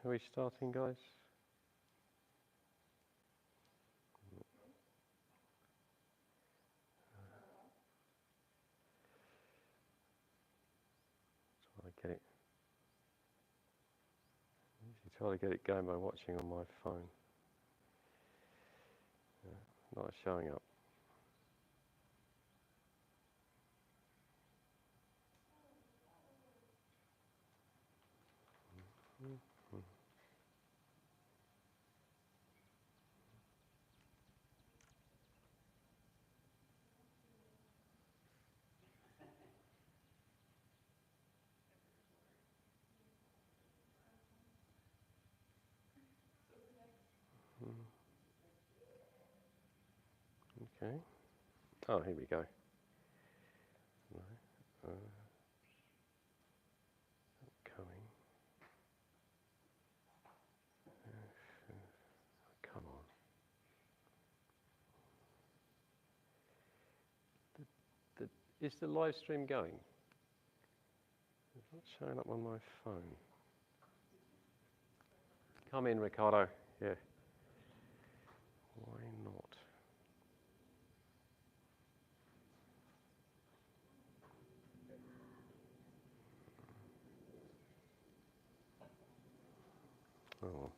Are we starting, guys? Try to get it going by watching on my phone. Not showing up. Okay. Oh, here we go. Going. Come on. Is the live stream going? It's not showing up on my phone. Come in, Ricardo. Yeah. Why not? Oh.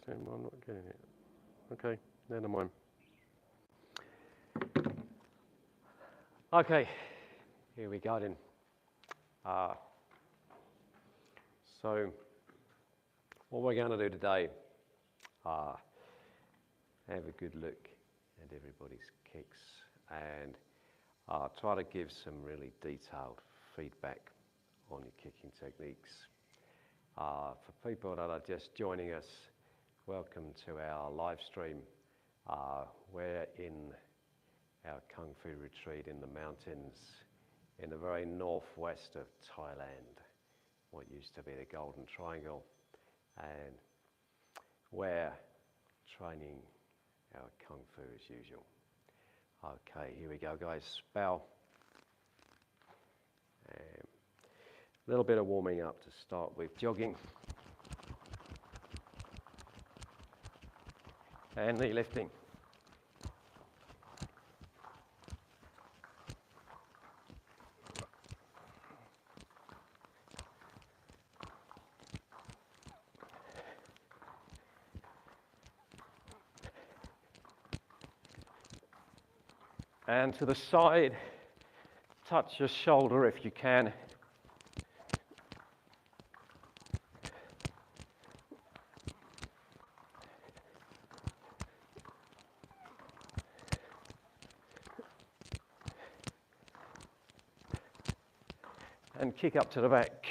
I'm not getting it. Okay, never mind. Okay, here we go then. So, what we're going to do today, have a good look at everybody's kicks and try to give some really detailed feedback on your kicking techniques. For people that are just joining us, welcome to our live stream. We're in our Kung Fu retreat in the mountains in the very northwest of Thailand, what used to be the Golden Triangle, and we're training our Kung Fu as usual. Okay, here we go, guys. Bow. A little bit of warming up to start with, jogging. And knee lifting. And to the side, touch your shoulder if you can. And kick up to the back.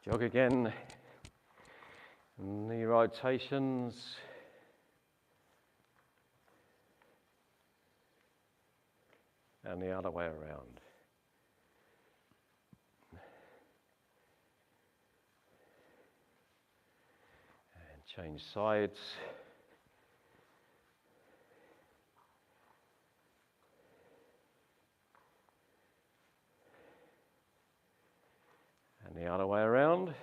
Jog again, knee rotations. And the other way around. And change sides. And the other way around.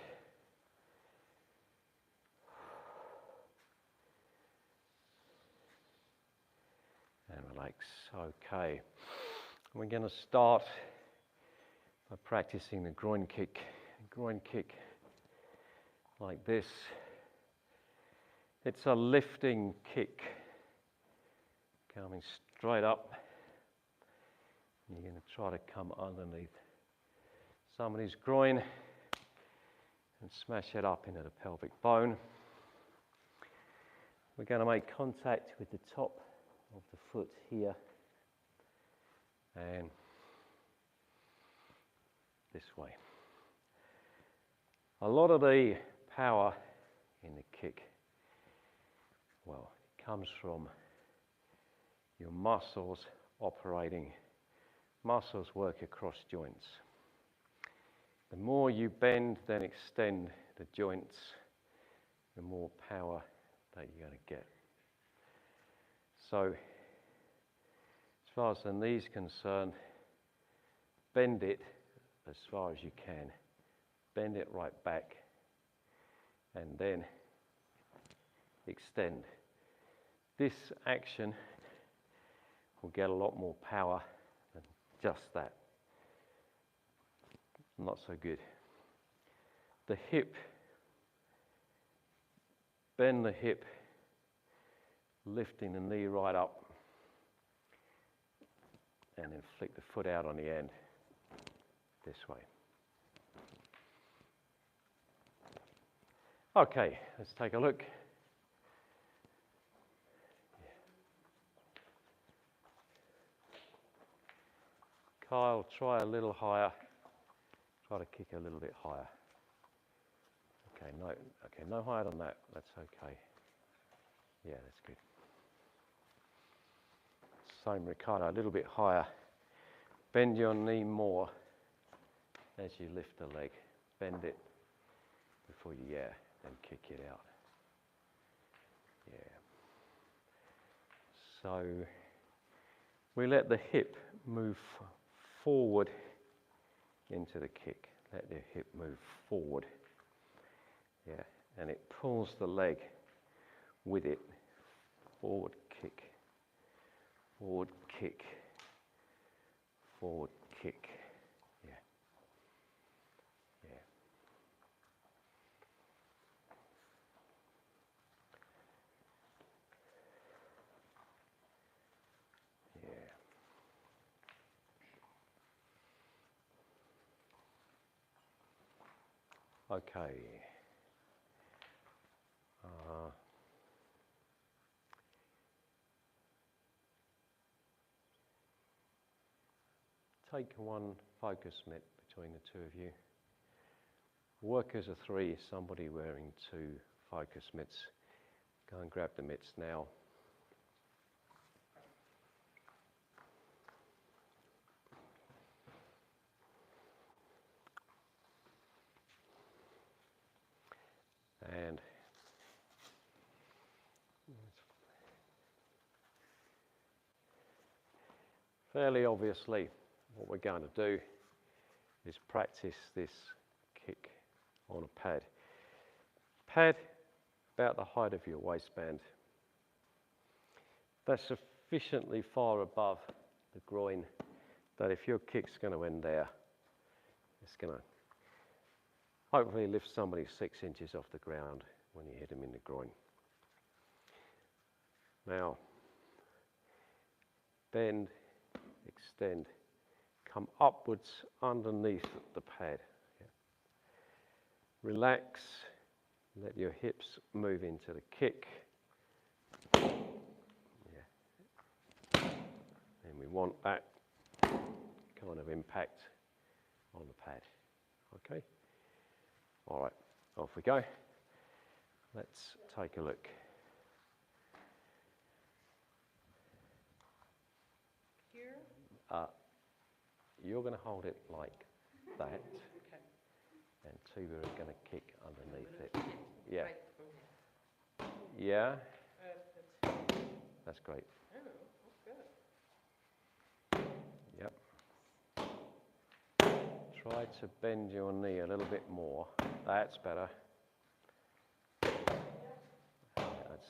And relax. Okay. We're going to start So practicing the groin kick like this. It's a lifting kick, coming straight up. You're going to try to come underneath somebody's groin and smash it up into the pelvic bone. We're going to make contact with the top of the foot here and this way. A lot of the power in the kick, well, it comes from your muscles operating. Muscles work across joints. The more you bend then extend the joints, the more power that you're going to get. So, as far as the knee's concerned, bend it as far as you can. Bend it right back and then extend. This action will get a lot more power than just that. Not so good. The hip, bend the hip, lifting the knee right up and then flick the foot out on the end this way. Okay, let's take a look. Kyle, try a little higher. Try to kick a little bit higher. Okay, no higher than that. That's okay. Yeah, that's good. Same, Ricardo, a little bit higher. Bend your knee more as you lift the leg. Bend it before you, then kick it out. Yeah. So we let the hip move forward into the kick. Let the hip move forward. Yeah, and it pulls the leg with it. Forward kick. Forward kick. Forward kick. Yeah. Yeah. Yeah. Okay. Take one focus mitt between the two of you. Work as a three, somebody wearing two focus mitts. Go and grab the mitts now. And fairly obviously, what we're going to do is practice this kick on a pad. Pad about the height of your waistband. That's sufficiently far above the groin that if your kick's going to end there, it's going to hopefully lift somebody 6 inches off the ground when you hit them in the groin. Now, bend, extend, come upwards underneath the pad. Yeah. Relax, let your hips move into the kick. Yeah. And we want that kind of impact on the pad. Okay? All right, off we go. Let's take a look. Here? You're going to hold it like that, Okay. and Tuba is going to kick underneath it. Yeah. Right from here. Yeah. That's That's great. Oh, that's good. Yep. Try to bend your knee a little bit more. That's better. I'd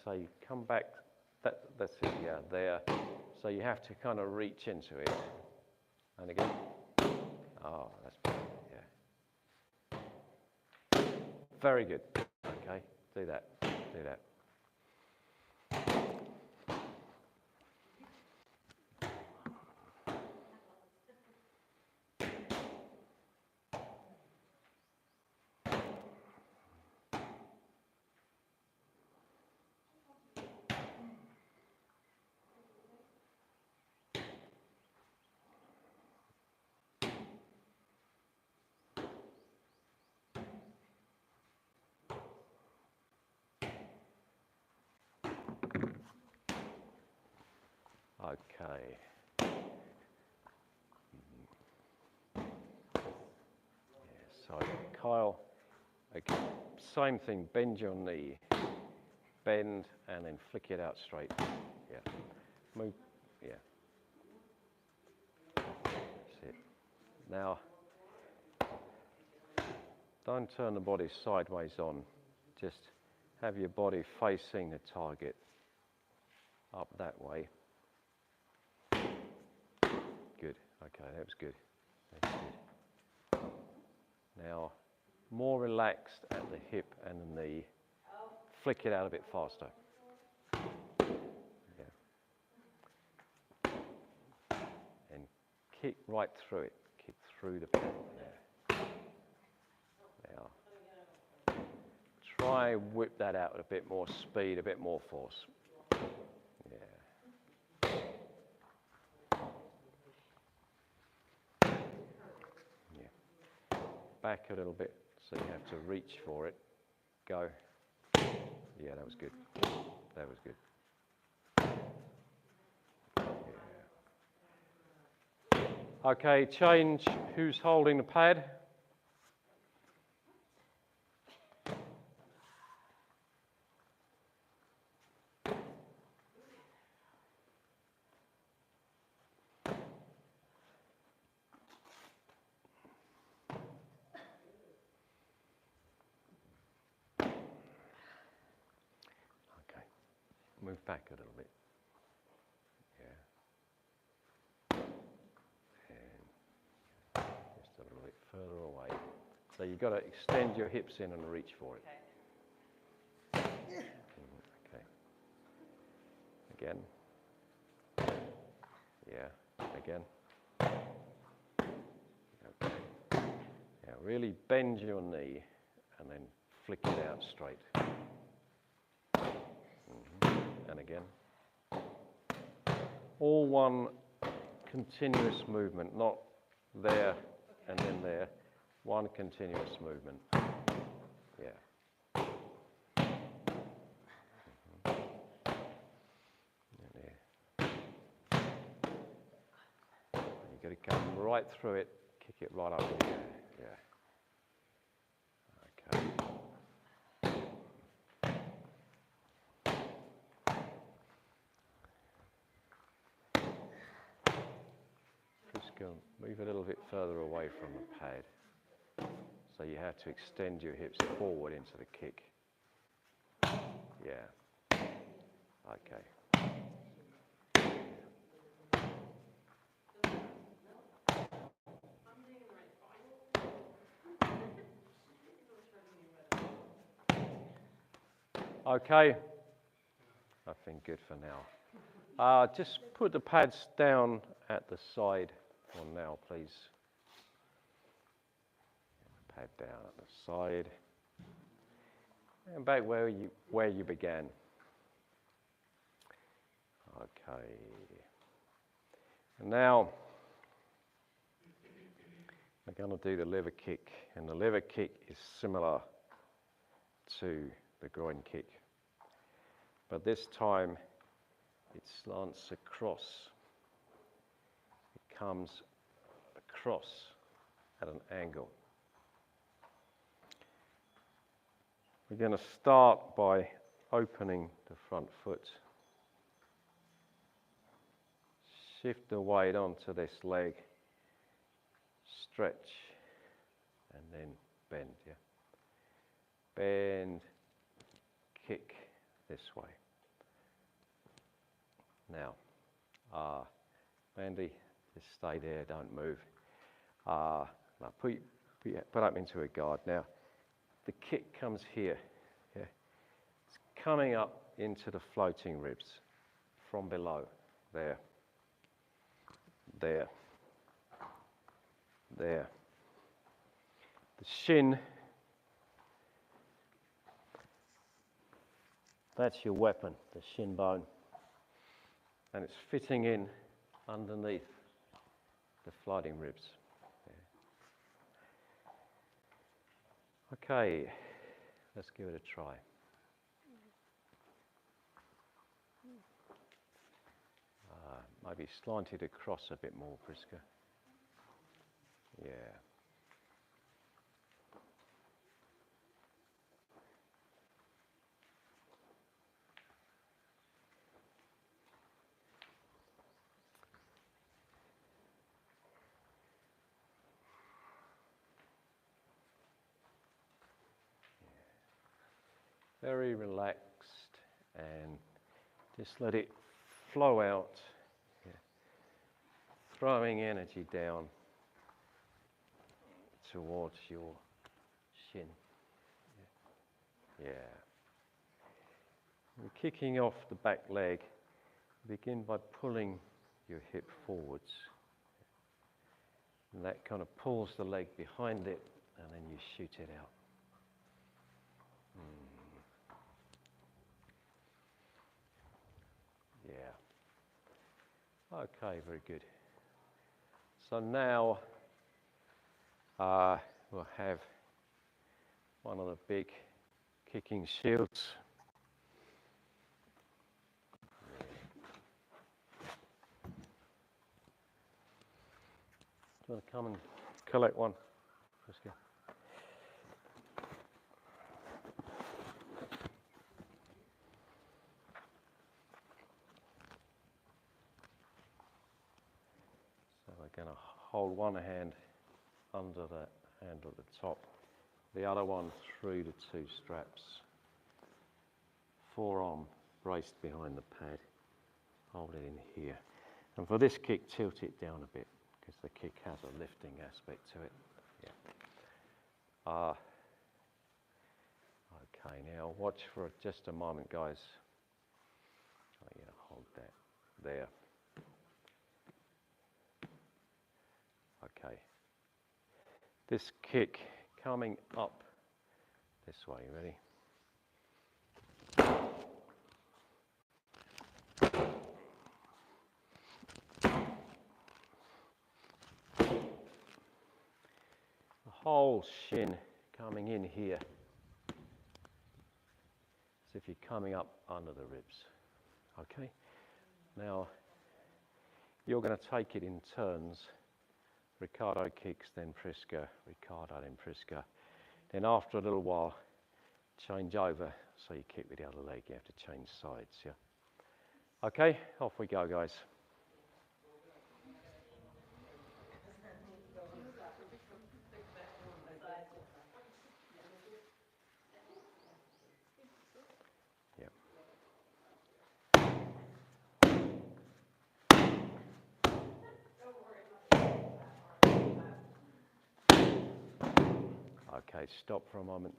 say come back. That's it. Yeah, there. So you have to kind of reach into it. And again. Oh, that's better. Very good. Okay, do that, do that. Okay. So Kyle, again, same thing, bend your knee. Bend and then flick it out straight. Yeah. Move. Yeah. That's it. Now, don't turn the body sideways on. Just have your body facing the target up that way. Good. Okay, that was good. That's good. Now, more relaxed at the hip and the knee. Flick it out a bit faster. Yeah. And kick right through it. Kick through the pad. Yeah. Now, try whip that out with a bit more speed, a bit more force. Yeah. Yeah. Back a little bit so you have to reach for it. Go. Yeah, that was good. That was good. Yeah. Okay, change. Who's holding the pad? Okay, move back a little bit. Yeah. And just a little bit further away. So you've got to extend your hips in and reach for it. Okay. Again. Yeah. Again. Okay. Now really bend your knee and then flick it out straight. And again. All one continuous movement, not there and then there. One continuous movement. Yeah. You've got to come right through it, kick it right up in the air. Yeah. Okay. Just go move a little bit further away from the pad. So you have to extend your hips forward into the kick. Yeah. Okay. Okay. I think good for now. Just put the pads down at the side for now, please. Pad down at the side. And back where you began. Okay. And now we're going to do the lever kick, and the lever kick is similar to the groin kick, but this time it slants across. It comes across at an angle. We're going to start by opening the front foot. Shift the weight onto this leg, stretch, and then bend, yeah? Bend, kick this way. Now, Mandy, just stay there, don't move. Now put up into a guard. Now, the kick comes here. Yeah. It's coming up into the floating ribs from below. There. There. There. The shin, that's your weapon, the shin bone. And it's fitting in underneath the floating ribs. Yeah. Okay, let's give it a try. Maybe slant it across a bit more, Priska. Yeah. Very relaxed, and just let it flow out, yeah. Throwing energy down towards your shin. Yeah. And kicking off the back leg, begin by pulling your hip forwards. And that kind of pulls the leg behind it, and then you shoot it out. Yeah. Okay, very good. So now we'll have one of the big kicking shields. Do you want to come and collect one? Let's go. So we're going to hold one hand under the handle at the top, the other one through the two straps. Forearm braced behind the pad. Hold it in here. And for this kick, tilt it down a bit, because the kick has a lifting aspect to it. Yeah. Okay, now watch for just a moment, guys. I'm going to hold that there. Okay. This kick coming up this way, ready? The whole shin coming in here. As if you're coming up under the ribs. Okay? Now, you're going to take it in turns. Ricardo kicks, then Priska, Ricardo, then Priska. Then after a little while, change over. So you kick with the other leg, you have to change sides, yeah? Okay, off we go, guys. Okay, stop for a moment.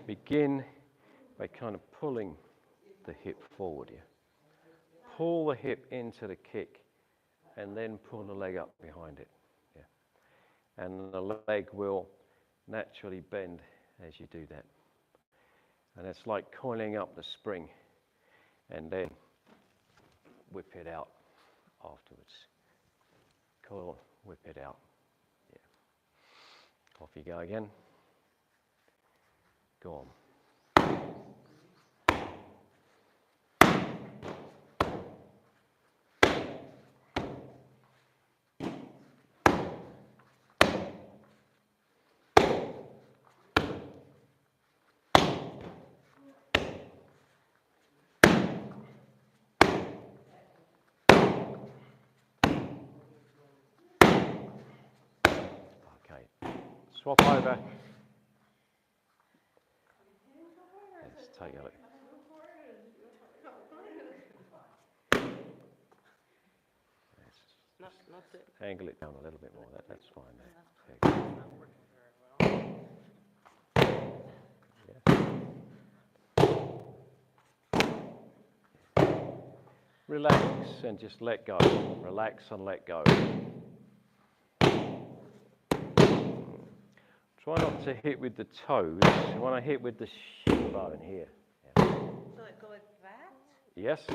Begin by kind of pulling the hip forward here. Pull the hip into the kick and then pull the leg up behind it. Yeah. And the leg will naturally bend as you do that. And it's like coiling up the spring and then whip it out afterwards. Coil, whip it out. Yeah. Off you go again. Go on. Okay. Swap over. Let's take a look. No, not the, angle it down a little bit more. That's fine there. it's not working very well. Relax and just let go. Relax and let go. Try not to hit with the toes. You want to hit with the shin bone here. Yeah. So I go like that? Yes.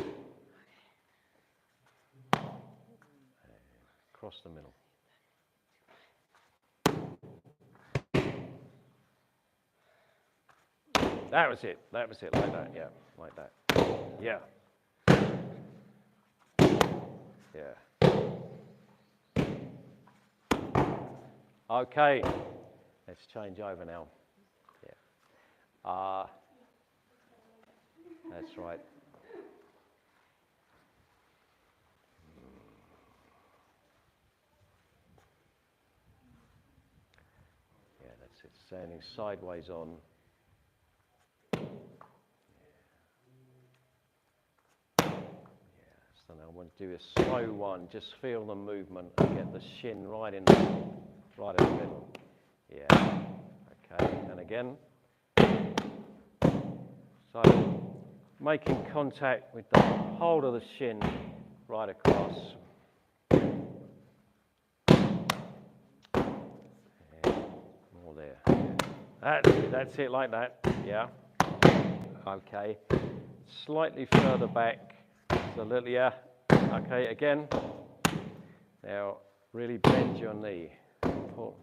Across the middle. That was it. That was it. Like that. Yeah. Like that. Yeah. Yeah. Okay. Let's change over now. Yeah. That's right. Yeah, that's it. Standing sideways on. So now I want to do a slow one. Just feel the movement and get the shin right in the middle. Yeah. Okay. And again. So making contact with the hold of the shin right across. And more there. That's it like that. Yeah. Okay. Slightly further back. So a little, yeah. Okay, again. Now, really bend your knee. Pull.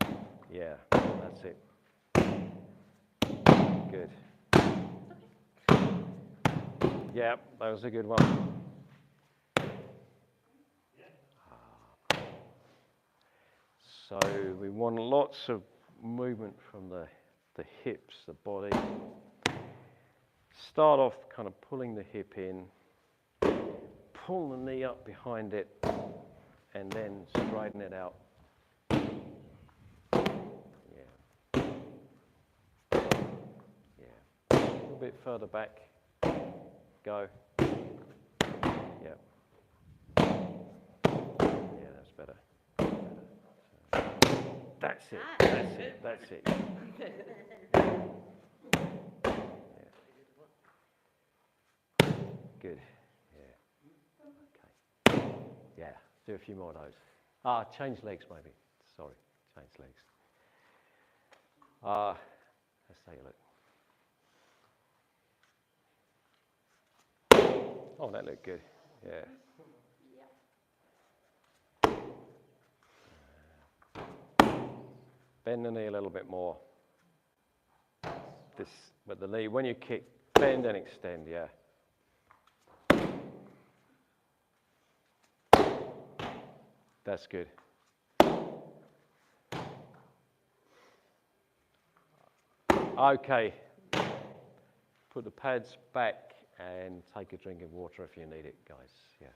Yeah, that's it. Good. Yeah, that was a good one. So we want lots of movement from the hips, the body. Start off kind of pulling the hip in. Pull the knee up behind it and then straighten it out. Yeah. Yeah. A little bit further back. Go. Yeah. Yeah, that's better. That's it. That's it. That's it. Yeah. Good. Yeah, do a few more of those. Change legs maybe. Sorry, change legs. Let's take a look. Oh, that looked good. Yeah. Bend the knee a little bit more. This, with the knee, when you kick, bend and extend, yeah. That's good. Okay. Put the pads back and take a drink of water if you need it, guys. Yeah.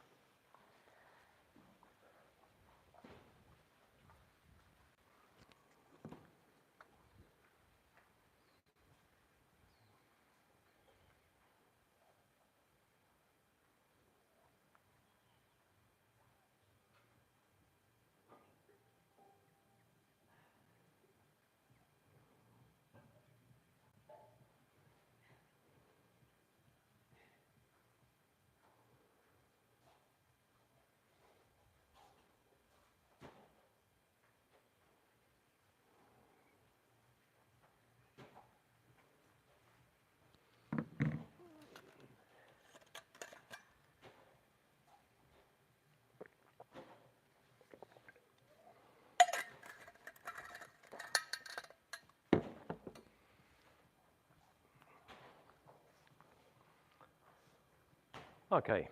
Okay.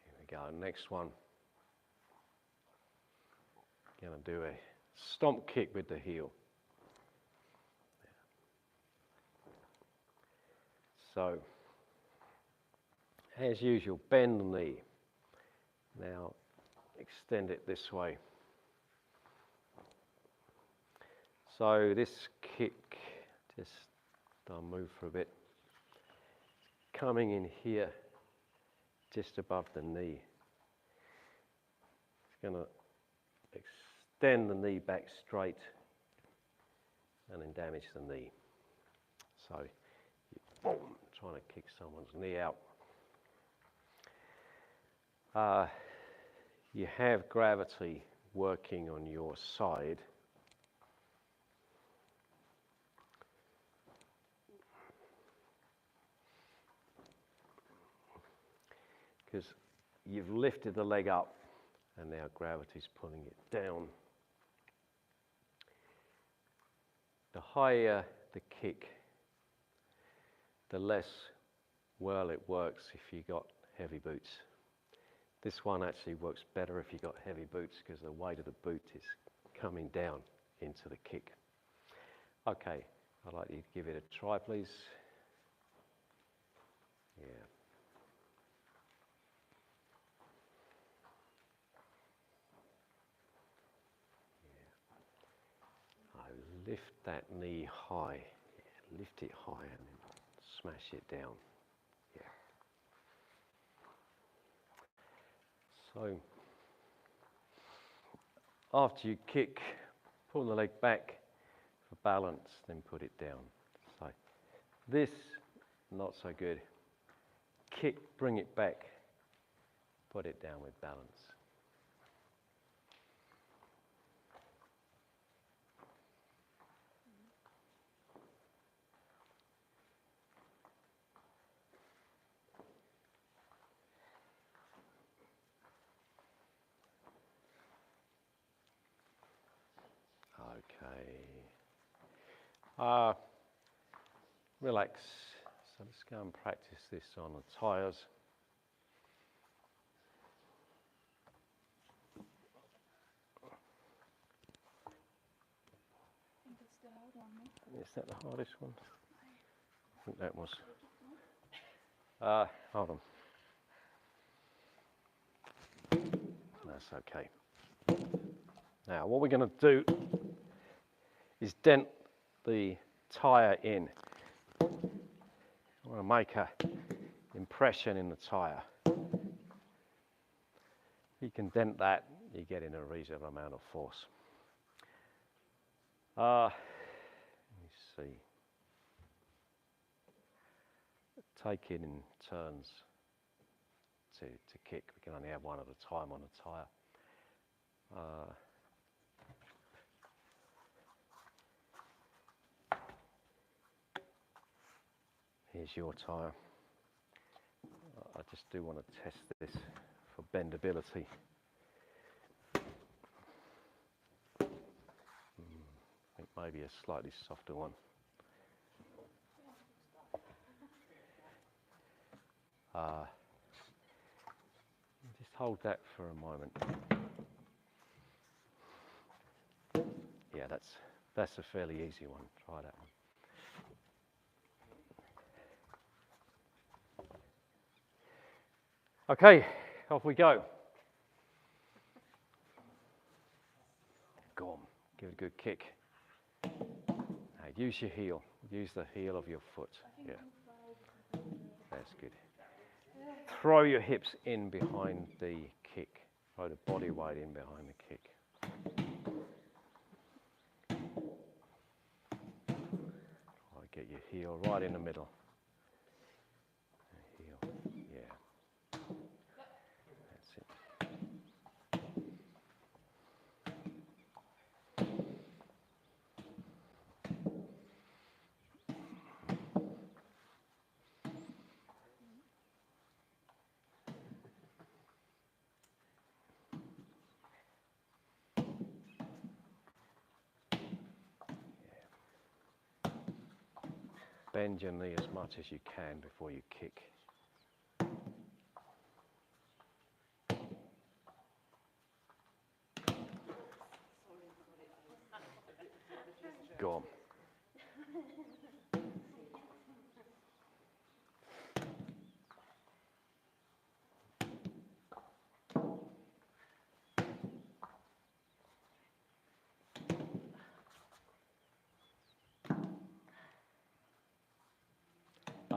Here we go. Next one. Going to do a stomp kick with the heel. So, as usual, bend the knee. Now, extend it this way. So this kick, just I'll move for a bit. coming in here, just above the knee. It's going to extend the knee back straight and then damage the knee. So, boom, trying to kick someone's knee out. You have gravity working on your side. Because you've lifted the leg up and now gravity's pulling it down. The higher the kick, the less well it works if you got heavy boots. This one actually works better if you got heavy boots because the weight of the boot is coming down into the kick. Okay, I'd like you to give it a try, please. Yeah. Lift that knee high. Yeah, lift it high and then smash it down. Yeah. So, after you kick, pull the leg back for balance, then put it down. So, this, not so good. Kick, bring it back, put it down with balance. Okay. Relax. So let's go and practice this on the tyres. I think it's the hard one, no? Is that the hardest one? I think that was. Hold on. That's okay. Now, what we're going to do is dent the tyre in. I want to make an impression in the tyre. You can dent that, you get in a reasonable amount of force. Let me see. Take it in turns to kick. We can only have one at a time on a tyre. Here's your tyre. I just do want to test this for bendability. I think maybe a slightly softer one. Just hold that for a moment. Yeah, that's a fairly easy one. Try that one. Okay, off we go. Go on, give it a good kick. Now use your heel. Use the heel of your foot. Yeah, that's good. Throw your hips in behind the kick. Throw the body weight in behind the kick. Try to get your heel right in the middle. Heel, yeah. That's it. Bend your knee as much as you can before you kick. Go on.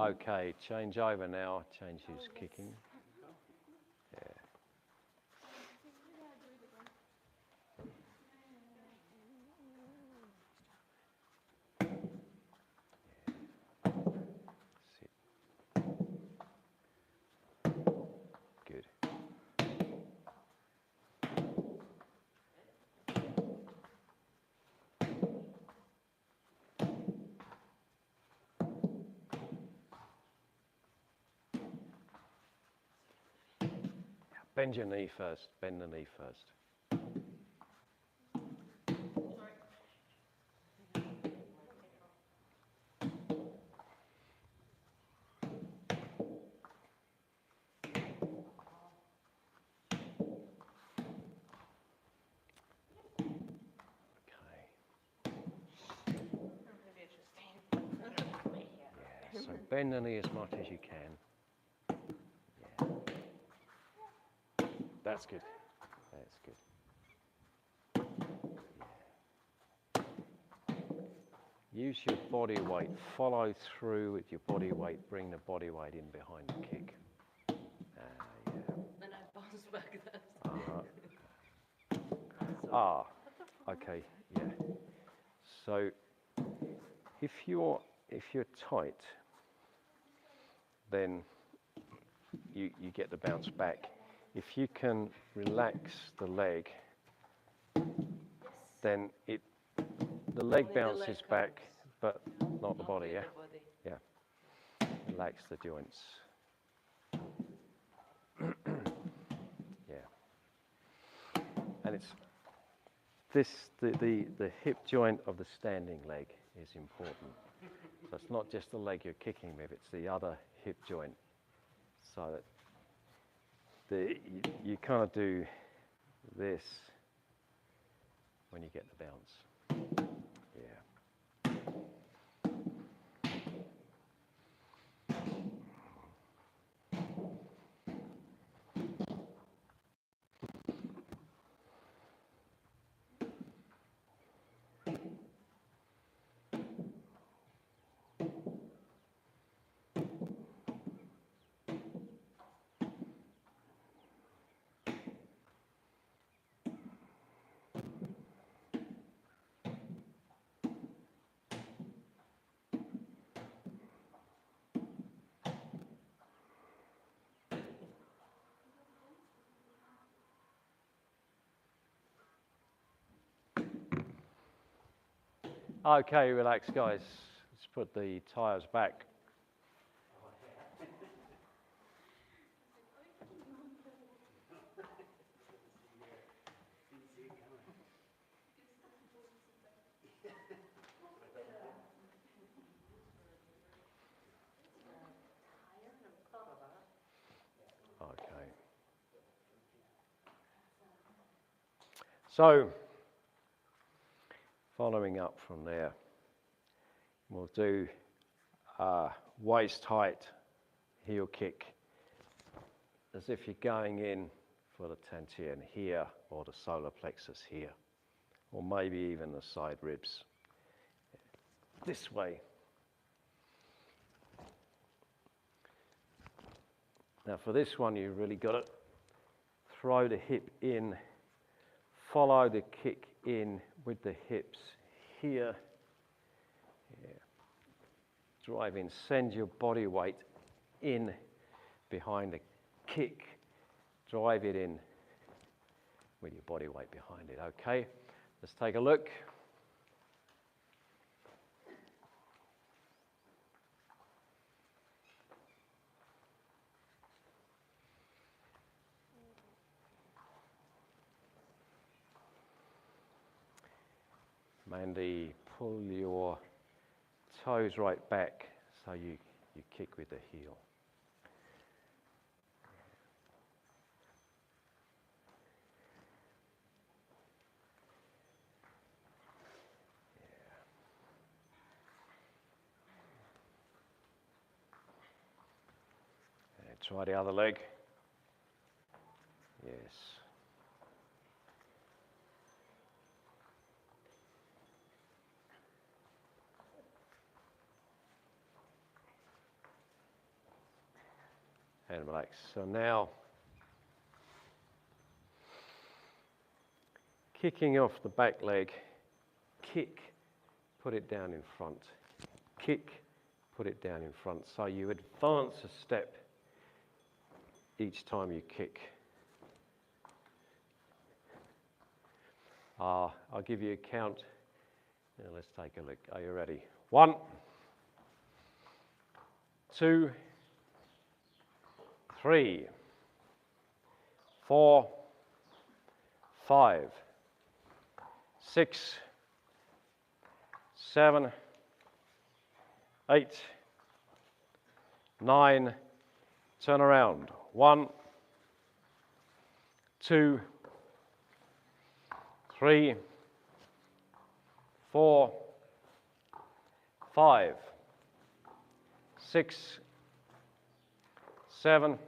Okay, change over now. Change his kicking. Yeah. Sit. Good. Bend your knee first. Bend the knee first. Maybe it's just painful. Yeah, so bend the knee as much as you can. Yeah. That's good. That's good. Yeah. Use your body weight. Follow through with your body weight. Bring the body weight in behind the kick. Yeah. And I bounce back then. Okay, yeah. So if you're tight, then you get the bounce back. If you can relax the leg, then the leg Only the bounces leg back, comes. but not the body, Only yeah? the body. Yeah. Relax the joints. Yeah. And it's the hip joint of the standing leg is important. So it's not just the leg you're kicking with, it's the other hip joint. So that you kind of do this when you get the bounce. Yeah. Okay, relax, guys. Let's put the tyres back. Okay. So, following up from there, we'll do waist height heel kick as if you're going in for the Tantian here or the solar plexus here, or maybe even the side ribs. This way. Now for this one, you really got to throw the hip in, follow the kick in with the hips here. Yeah. Drive in, send your body weight in behind the kick. Drive it in with your body weight behind it. Okay, let's take a look. Mandy, pull your toes right back so you kick with the heel. Yeah. And try the other leg. Yes. and relax. So now, kicking off the back leg, kick, put it down in front. Kick, put it down in front. So you advance a step each time you kick. I'll give you a count. Now let's take a look. Are you ready? 1, 2, 3, 4, 5, 6, 7, 8, 9, turn around. 1, 2, 3, 4, 5, 6, 7,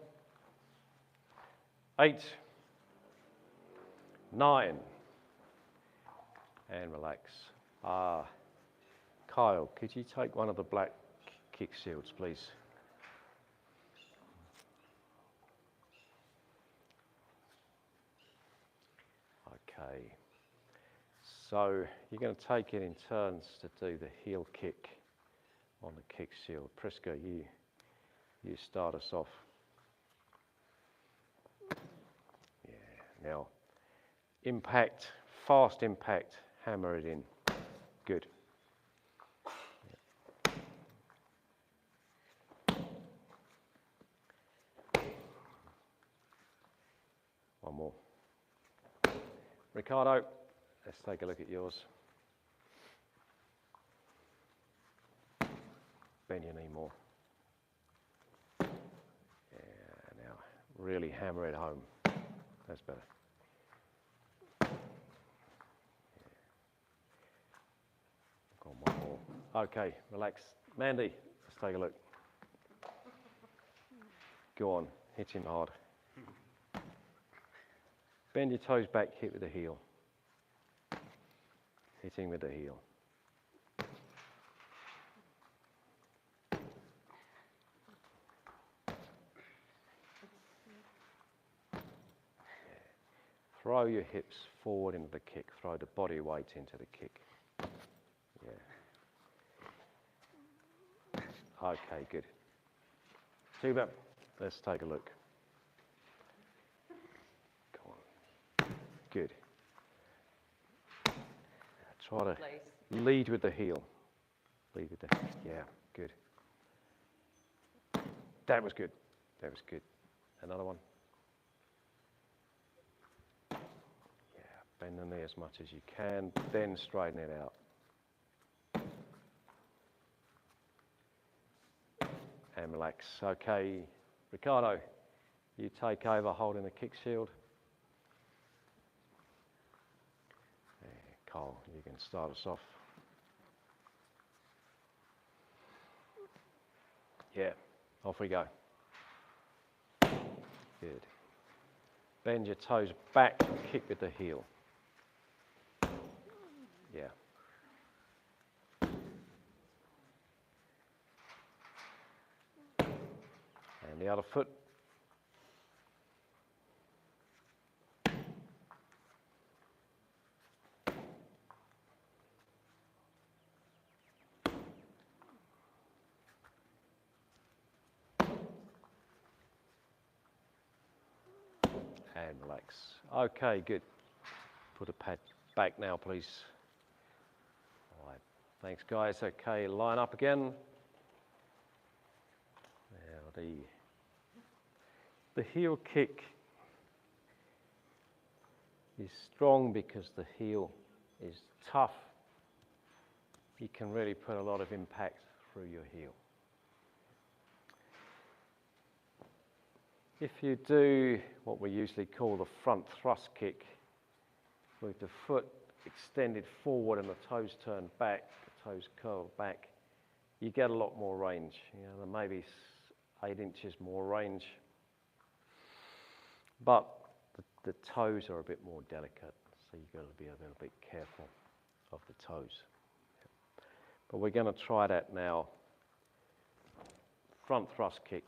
8, 9, and relax. Kyle, could you take one of the black kick shields, please? Okay. So you're going to take it in turns to do the heel kick on the kick shield. Priska, you start us off. Yeah. Now, impact, fast impact, hammer it in. Good. One more. Ricardo, let's take a look at yours. Bend your knee more. Yeah, now really hammer it home. That's better. Yeah. Go on, one more. Okay, relax. Mandy, let's take a look. Go on, hit him hard. Bend your toes back, hit with the heel. Hitting with the heel. Yeah. Throw your hips forward into the kick. Throw the body weight into the kick. Yeah. Okay, good. Tuba, let's take a look. Good. Try to lead with the heel. Lead with the, yeah, good. That was good. That was good. Another one. Yeah, bend the knee as much as you can, then straighten it out. And relax. Okay, Ricardo, you take over holding the kick shield. Cole, you can start us off. Yeah, off we go. Good. Bend your toes back, kick with the heel. Yeah. And the other foot. And relax. Okay, good. Put a pad back now, please. All right. Thanks, guys. Okay, line up again. Now the heel kick is strong because the heel is tough. You can really put a lot of impact through your heel. If you do what we usually call the front thrust kick, with the foot extended forward and the toes turned back, the toes curled back, you get a lot more range. You know, there may be 8 inches more range, but the toes are a bit more delicate, so you've got to be a little bit careful of the toes. But we're going to try that now. Front thrust kick.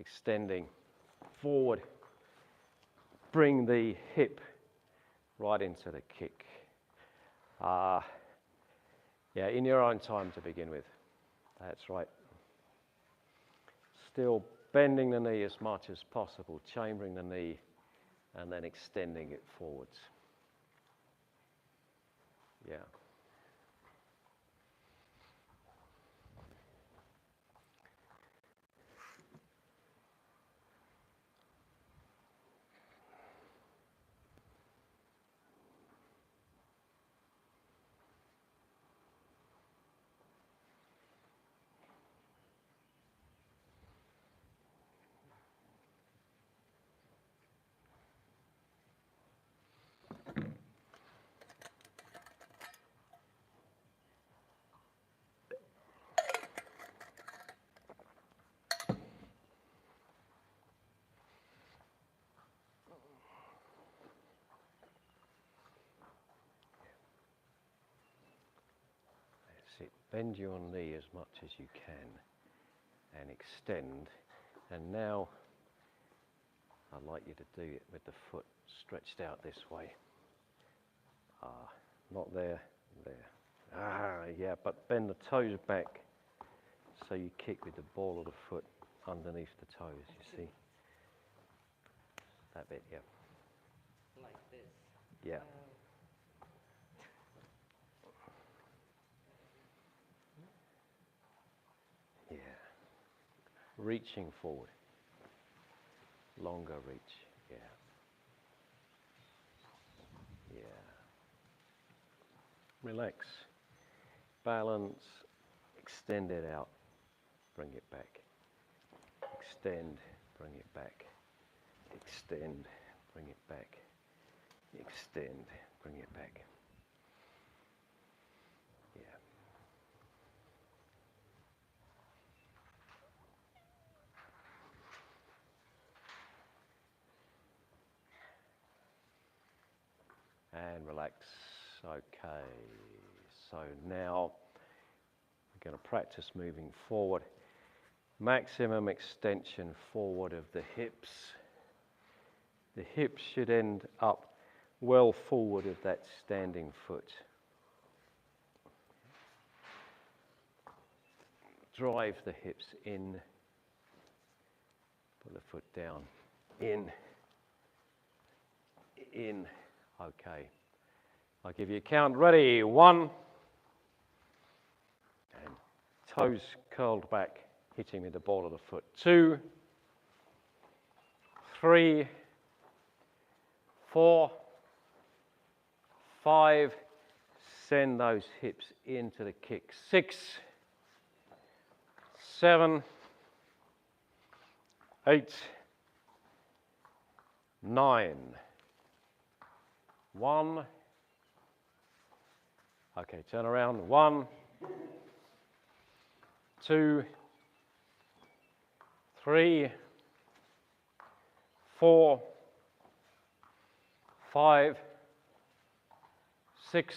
extending forward. Bring the hip right into the kick. Yeah, in your own time to begin with. That's right. Still bending the knee as much as possible, chambering the knee and then extending it forwards. Yeah. Bend your knee as much as you can and extend. And now I'd like you to do it with the foot stretched out this way. Not there, there. Yeah, but bend the toes back so you kick with the ball of the foot underneath the toes, you see? That bit, yeah. Like this. Yeah. Yeah. Reaching forward. Longer reach. Yeah. Yeah. Relax. Balance. Extend it out. Bring it back. Extend. Bring it back. Extend. Bring it back. Extend. Bring it back. And relax. Okay, so now we're going to practice moving forward. Maximum extension forward of the hips. The hips should end up well forward of that standing foot. Drive the hips in. Put the foot down. In. In. Okay. I'll give you a count. Ready? 1. And toes curled back, hitting with the ball of the foot. 2, 3, 4, 5. Send those hips into the kick. 6, 7, 8, 9. 1. Okay, turn around. 1, 2, 3, 4, 5, 6,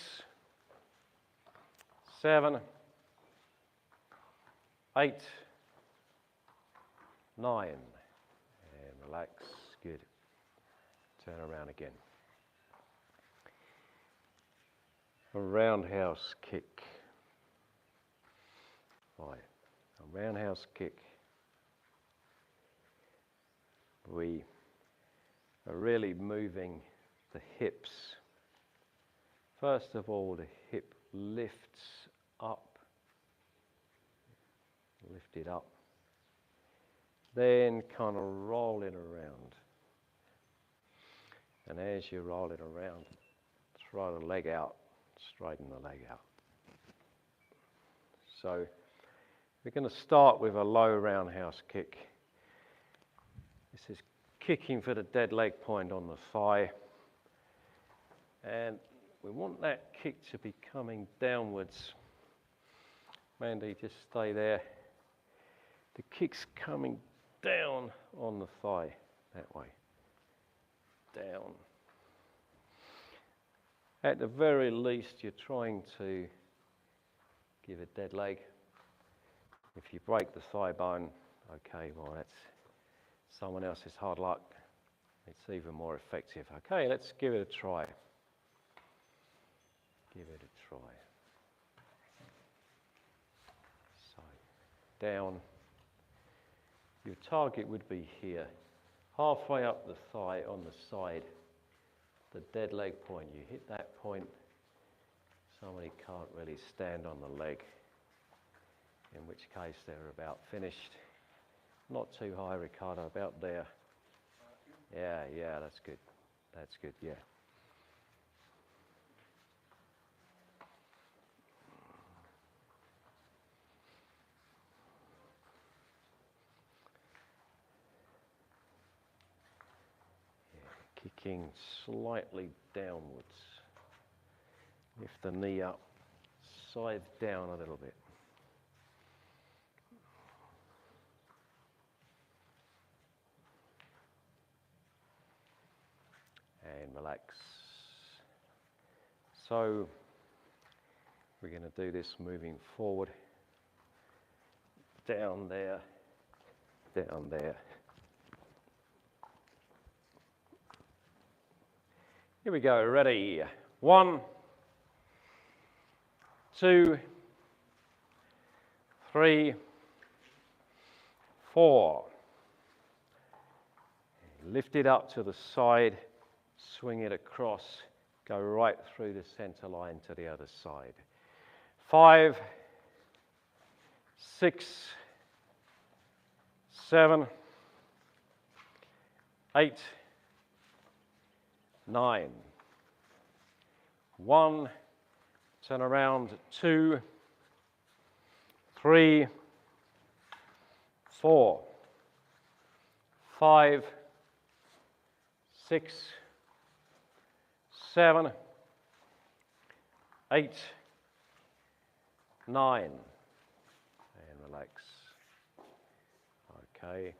7, 8, 9. And relax. Good. Turn around again. A roundhouse kick. Right. A roundhouse kick. We are really moving the hips. First of all, the hip lifts up. Lift it up. Then kind of roll it around. And as you roll it around, throw the leg out. Straighten the leg out. So we're going to start with a low roundhouse kick. This is kicking for the dead leg point on the thigh. And we want that kick to be coming downwards. Mandy, just stay there. The kick's coming down on the thigh, that way. Down. At the very least, you're trying to give a dead leg. If you break the thigh bone, okay, well, that's someone else's hard luck, it's even more effective. Okay, let's give it a try. Give it a try. So, down. Your target would be here, halfway up the thigh on the side, the dead leg point. You hit that point, somebody can't really stand on the leg, in which case they're about finished. Not too high, Ricardo, about there. Yeah, that's good. That's good, yeah. Kicking slightly downwards. Lift the knee up, side down a little bit. And relax. So we're going to do this moving forward. Down there, down there. Here we go, ready? 1, 2, 3, 4. Lift it up to the side, swing it across, go right through the center line to the other side. 5, 6, 7, 8, 9. 1, turn around, 2, 3, 4, 5, 6, 7, 8, 9. And relax. Okay.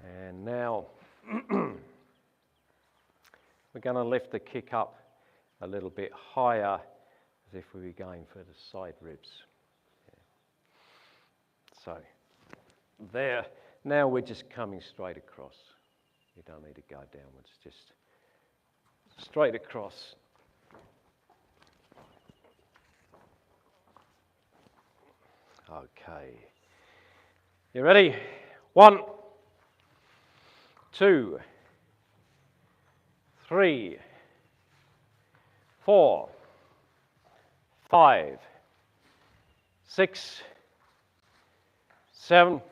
And now we're going to lift the kick up a little bit higher, as if we were going for the side ribs. Yeah. So, there. Now we're just coming straight across. You don't need to go downwards, just straight across. Okay. You ready? 1, 2, 3, 4, 5, 6, 7,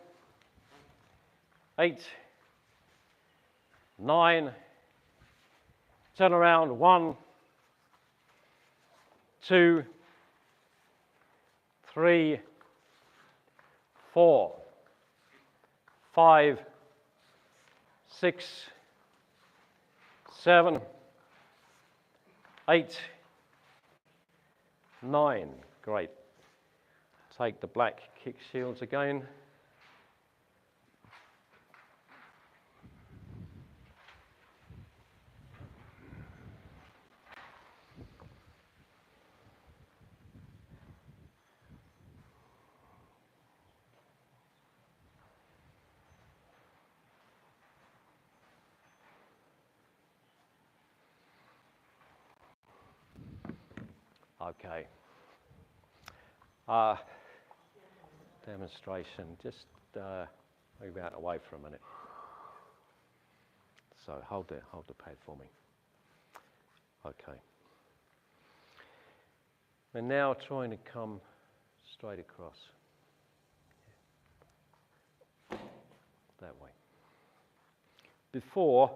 8, 9. Turn around. 1, 2, 3, 4, 5, 6, 7, 8, 9. Great. Take the black kick shields again. Okay. Demonstration. Just move out away for a minute. So hold the pad for me. Okay. We're now trying to come straight across. That way. Before,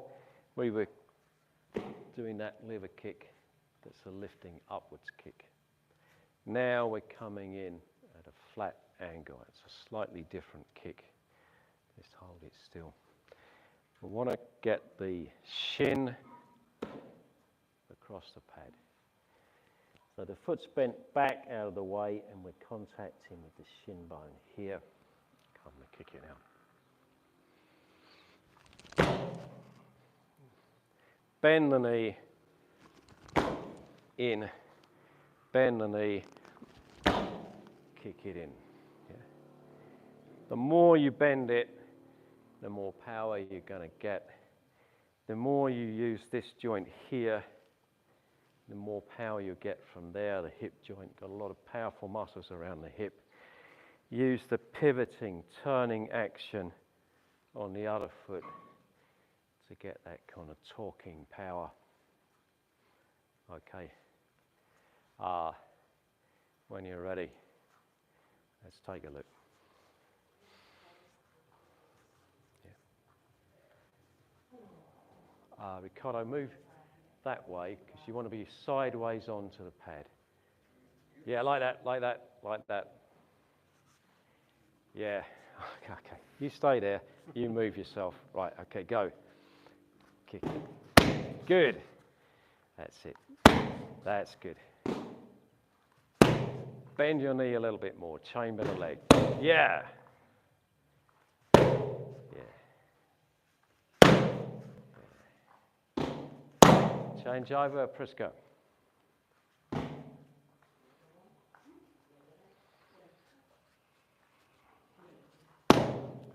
we were doing that lever kick. That's a lifting upwards kick. Now we're coming in at a flat angle. It's a slightly different kick. Just hold it still. We want to get the shin across the pad. So the foot's bent back out of the way and we're contacting with the shin bone here. I'm going to kick it out. Bend the knee. In, bend the knee, kick it in. Yeah. The more you bend it, the more power you're going to get. The more you use this joint here, the more power you get from there. The hip joint, got a lot of powerful muscles around the hip. Use the pivoting, turning action on the other foot to get that kind of torquing power. Okay. When you're ready, let's take a look. Ricardo, move that way because you want to be sideways onto the pad. Yeah, like that, like that, like that. Yeah, okay. You stay there, you move yourself. Right, okay, go. Kick it. Good. That's it. That's good. Bend your knee a little bit more, chamber the leg. Yeah. Change over, Prisca.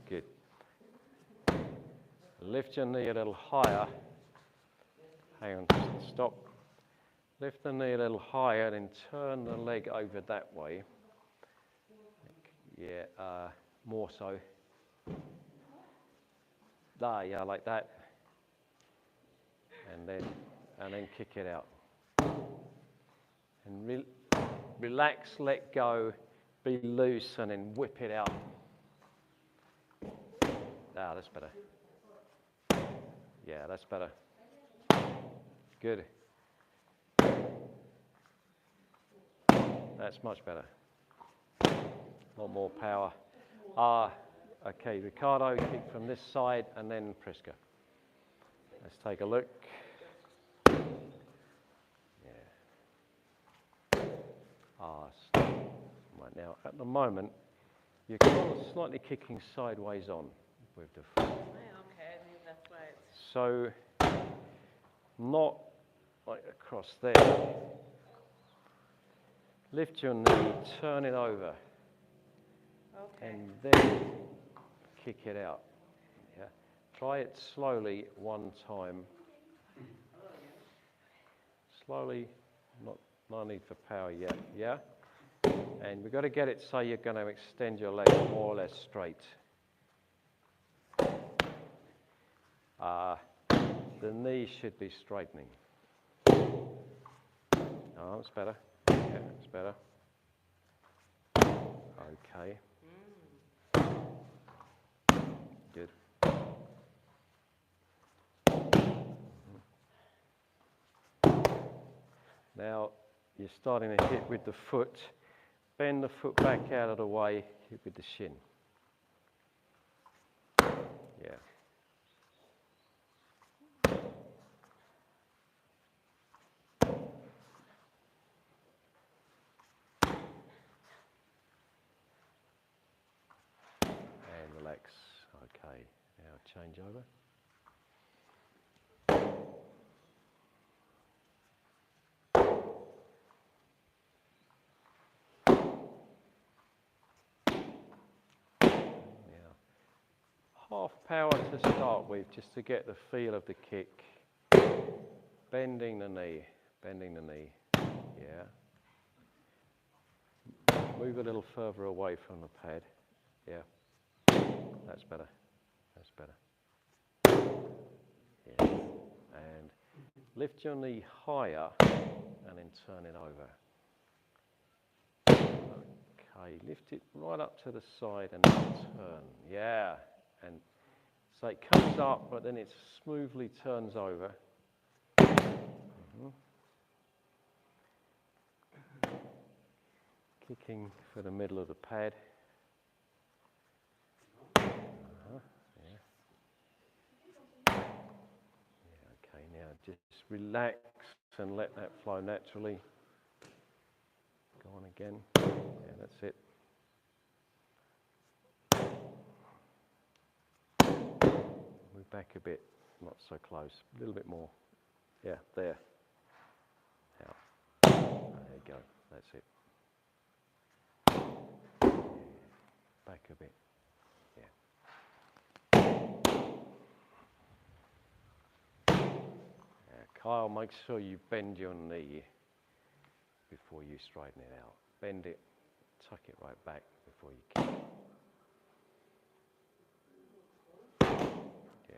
Good. Lift your knee a little higher. Hang on, stop. Lift the knee a little higher and turn the leg over that way. Yeah, more so. There, yeah, like that. And then kick it out. And relax, let go, be loose, and then whip it out. Ah, that's better. Yeah, that's better. Good. That's much better. A lot more power. Okay, Ricardo, kick from this side, and then Prisca. Let's take a look. Right now, at the moment, you're kind of slightly kicking sideways on with the foot. Okay, I think that's why it's... So, not like across there. Lift your knee, turn it over, and then kick it out. Yeah. Try it slowly one time. Slowly, no need for power yet. Yeah. And we've got to get it so you're going to extend your leg more or less straight. The knee should be straightening. Oh, it's better. Yeah, it's better. Okay. Good. Now you're starting to hit with the foot. Bend the foot back out of the way, hit with the shin. Yeah. And relax. Okay. Now change over. Half power to start with, just to get the feel of the kick. Bending the knee, yeah. Move a little further away from the pad, yeah. That's better, yeah. And lift your knee higher and then turn it over. Okay, lift it right up to the side and then turn, yeah. And so it comes up, but then it smoothly turns over. Kicking for the middle of the pad. Yeah. Okay, now just relax and let that flow naturally. Go on again. Yeah, that's it. Move back a bit, not so close, a little bit more. Yeah, there. Out. There you go, that's it. Back a bit, yeah. Kyle, make sure you bend your knee before you straighten it out. Bend it, tuck it right back before you kick. Yeah.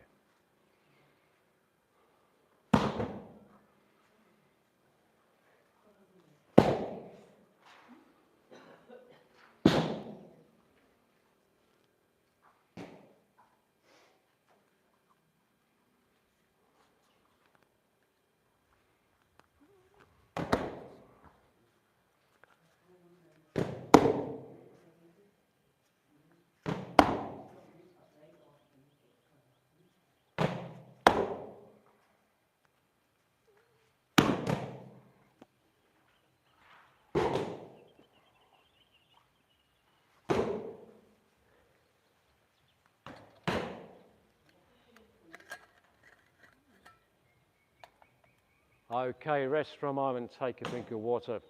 Okay, rest for a moment, take a drink of water.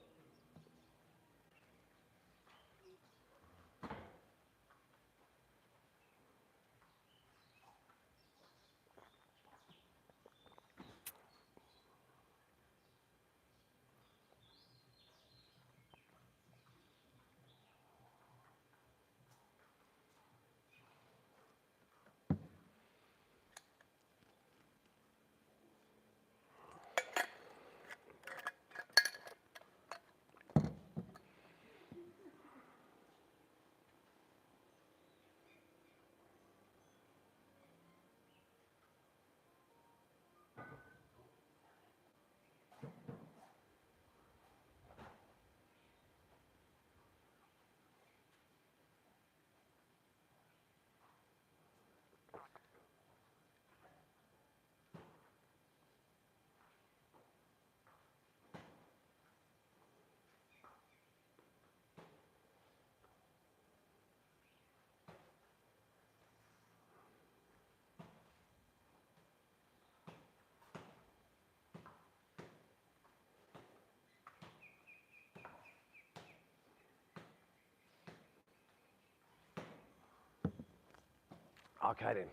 Okay then.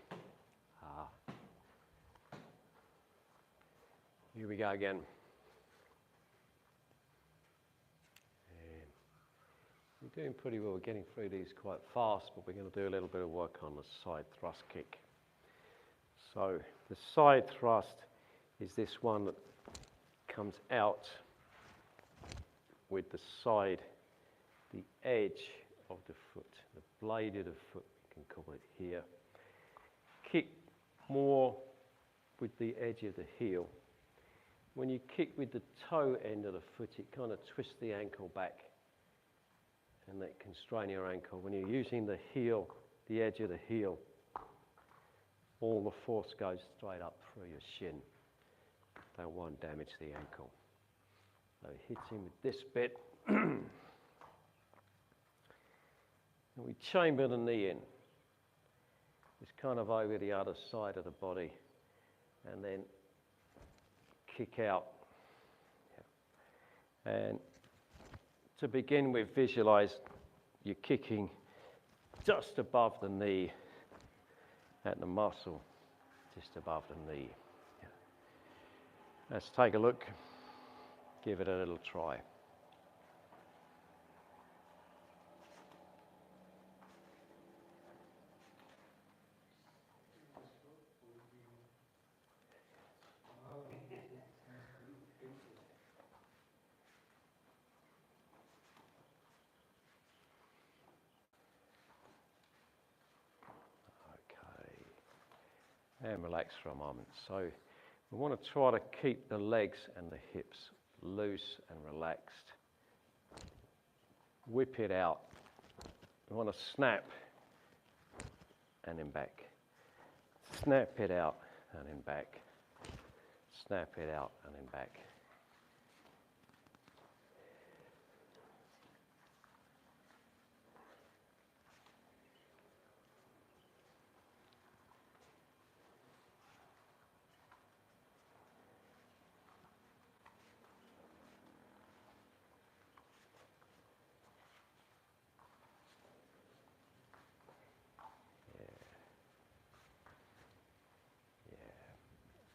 Here we go again. And we're doing pretty well. We're getting through these quite fast, but we're going to do a little bit of work on the side thrust kick. So the side thrust is this one that comes out with the side, the edge of the foot, the blade of the foot, we can call it here. Kick more with the edge of the heel. When you kick with the toe end of the foot, it kind of twists the ankle back, and that can strain your ankle. When you're using the heel, the edge of the heel, all the force goes straight up through your shin. That won't damage the ankle. So it hits him with this bit. And we chamber the knee in. It's kind of over the other side of the body, and then kick out. Yeah. And to begin with, visualize you're kicking just above the knee at the muscle, just above the knee. Yeah. Let's take a look, give it a little try. And relax for a moment. So we want to try to keep the legs and the hips loose and relaxed. Whip it out. We want to snap and then back. Snap it out and then back. Snap it out and then back.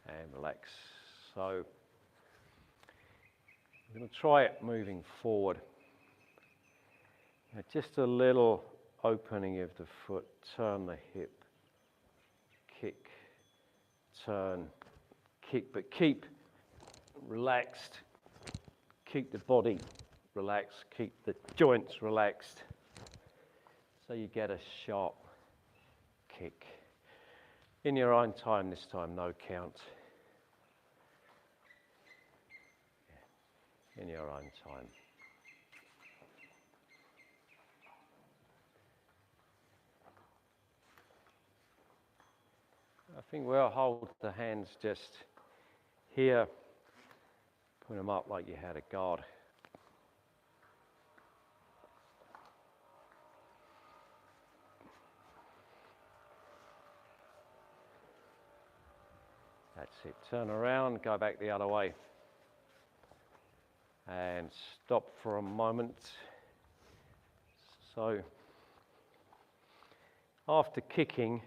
And relax. So I'm going to try it moving forward. Now just a little opening of the foot, turn the hip, kick, turn, kick, but keep relaxed, keep the body relaxed, keep the joints relaxed, so you get a sharp kick. In your own time this time, no count. In your own time. I think we'll hold the hands just here, put them up like you had a guard. That's it. Turn around, go back the other way. And stop for a moment. So, after kicking,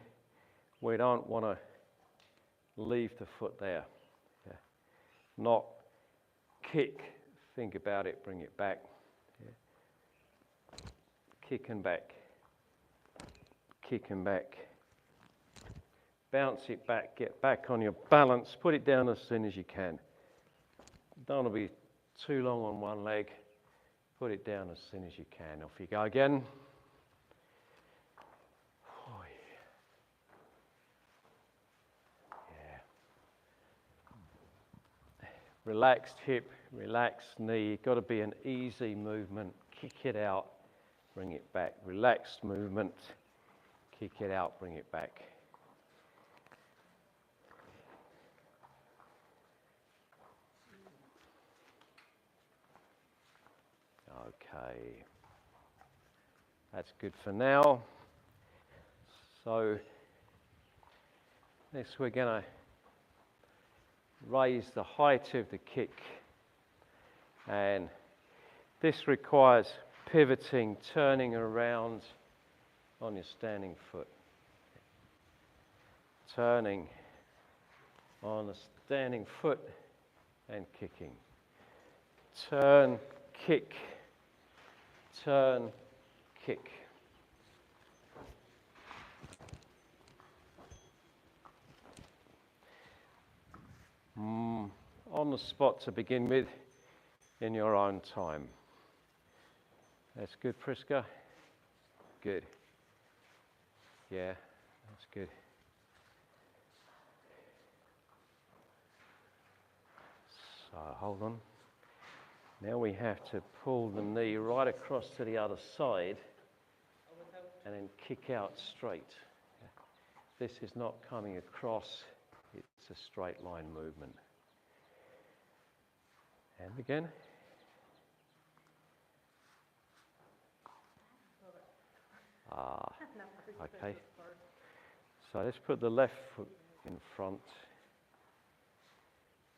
we don't want to leave the foot there. Yeah. Not kick, think about it, bring it back. Yeah. Kick and back. Kick and back. Bounce it back, get back on your balance, put it down as soon as you can. Don't want to be too long on one leg, put it down as soon as you can. Off you go again. Yeah. Relaxed hip, relaxed knee, got to be an easy movement. Kick it out, bring it back. Relaxed movement, kick it out, bring it back. Okay, that's good for now. So next we're going to raise the height of the kick, and this requires pivoting, turning around on your standing foot. Turning on the standing foot and kicking. Turn, kick. Turn, kick. On the spot to begin with, in your own time. That's good, Priska. Good. Yeah, that's good. So hold on. Now we have to pull the knee right across to the other side and then kick out straight. This is not coming across, it's a straight line movement. And again. Okay. So let's put the left foot in front.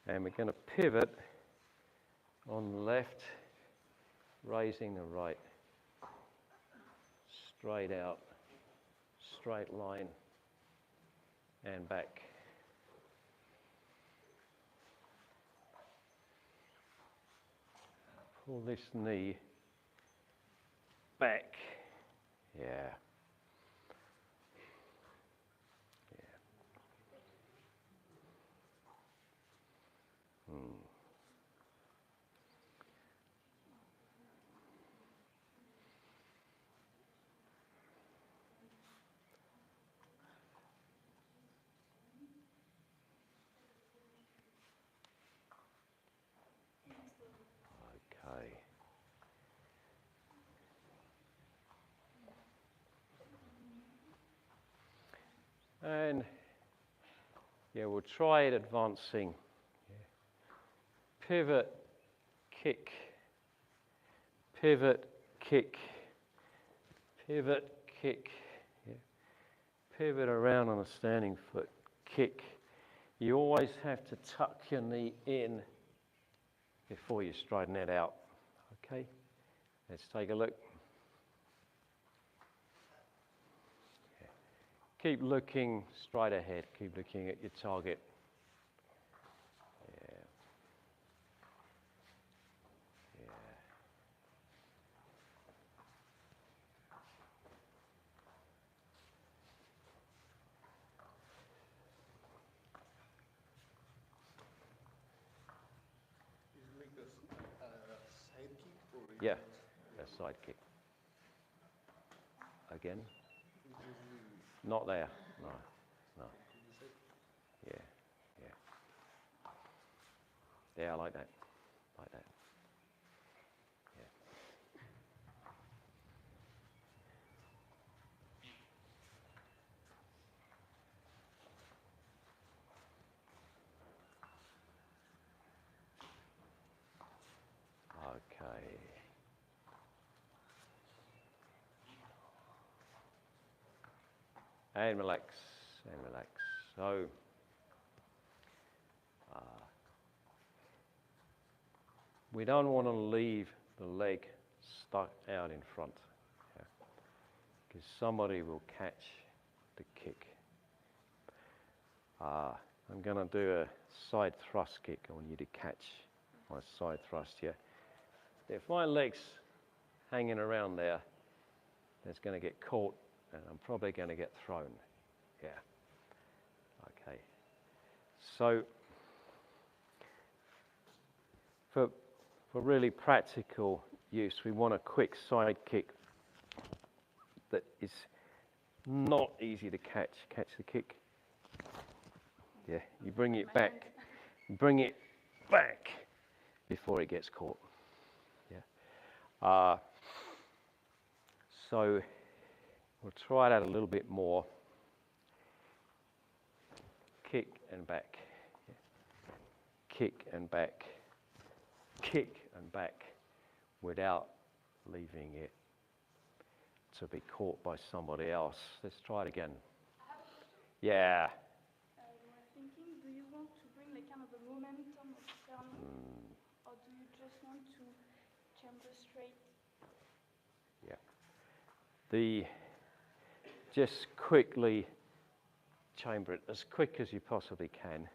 And we're going to pivot on the left, raising the right, straight out, straight line, and back. Pull this knee back. Yeah. Okay. And yeah, we'll try it advancing. Yeah. Pivot, kick, pivot, kick, pivot, kick. Yeah. Pivot around on a standing foot, kick. You always have to tuck your knee in before you straighten it out. Okay, let's take a look. Yeah. Keep looking straight ahead, keep looking at your target. Yeah. Yeah, a side kick. Again. Not there. No, no. Yeah, yeah. Yeah, like that. Like that. Yeah. Okay. And relax, and relax. So, we don't want to leave the leg stuck out in front, because somebody will catch the kick. I'm going to do a side thrust kick. I want you to catch my side thrust here. If my leg's hanging around there, it's going to get caught and I'm probably going to get thrown. Yeah. Okay. So, for really practical use, we want a quick side kick that is not easy to catch. Catch the kick. Yeah, you bring it back. Bring it back before it gets caught. Yeah. So we'll try that a little bit more. Kick and back. Yeah. Kick and back. Kick and back without leaving it to be caught by somebody else. Let's try it again. Yeah. We were thinking, do you want to bring like kind of the momentum of turning, or do you just want to chamber straight? Yeah. Just quickly chamber it as quick as you possibly can,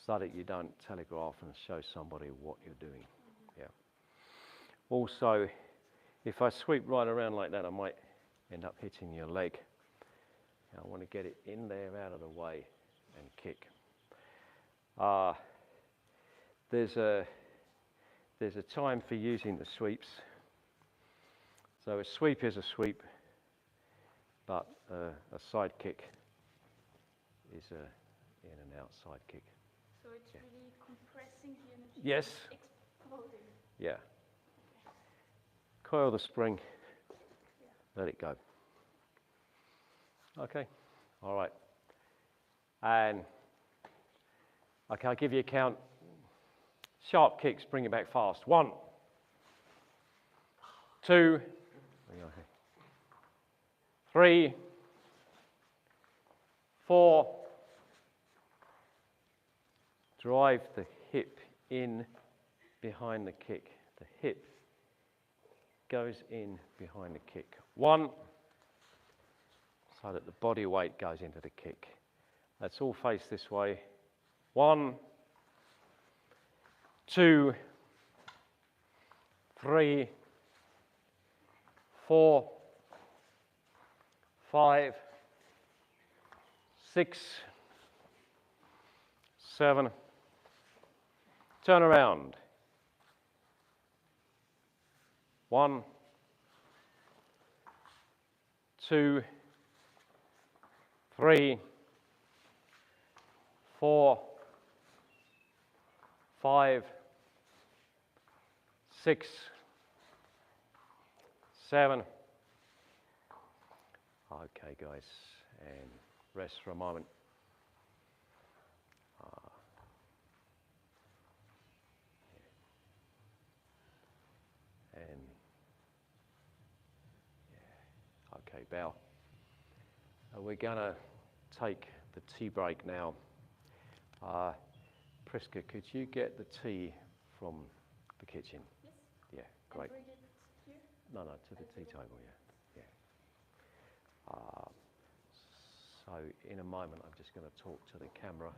so that you don't telegraph and show somebody what you're doing. Yeah. Also, if I sweep right around like that, I might end up hitting your leg. I want to get it in there, out of the way, and kick. There's a time for using the sweeps. So a sweep is a sweep, but a side kick is a in and out side kick. So it's really compressing the energy. Yes. Exploding. Yeah. Coil the spring. Let it go. Okay. All right. And okay, I'll give you a count. Sharp kicks, bring it back fast. 1, 2, 3, 4. Drive the hip in behind the kick. The hip goes in behind the kick. 1, so that the body weight goes into the kick. Let's all face this way. 1, 2, 3, 4, 5, 6, 7. Turn around. 1, 2, 3, 4, 5, 6, 7. Okay, guys, and rest for a moment. And yeah. Okay, bow. We're going to take the tea break now. Priska, could you get the tea from the kitchen? Yes. Yeah, great. And bring it here? No, to the tea table, yeah. So in a moment, I'm just going to talk to the camera.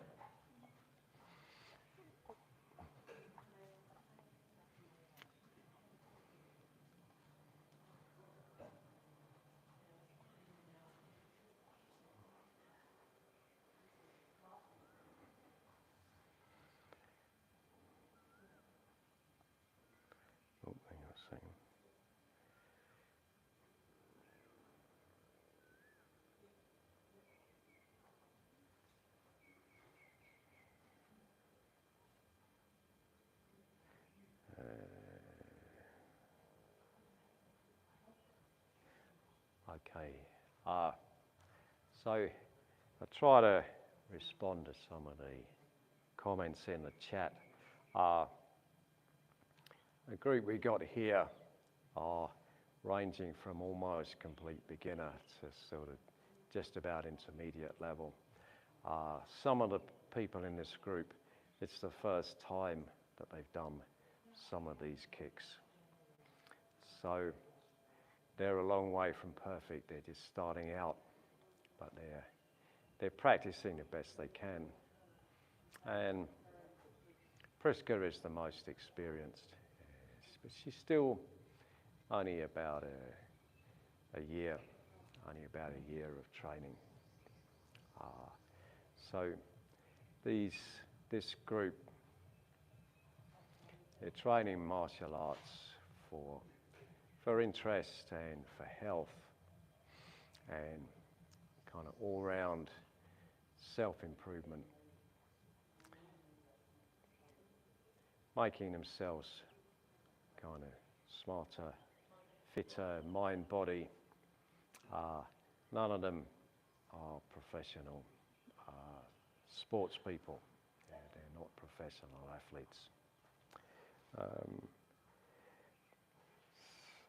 Oh, hang on a second. Okay. So I try to respond to some of the comments in the chat. The group we got here are ranging from almost complete beginner to sort of just about intermediate level. Some of the people in this group, it's the first time that they've done some of these kicks. So they're a long way from perfect. They're just starting out, but they're practicing the best they can. And Priska is the most experienced, but she's still only about a year of training. So this group, they're training martial arts for interest and for health and kind of all-round self-improvement, making themselves kind of smarter, fitter, mind, body. None of them are professional sports people. Yeah, they're not professional athletes.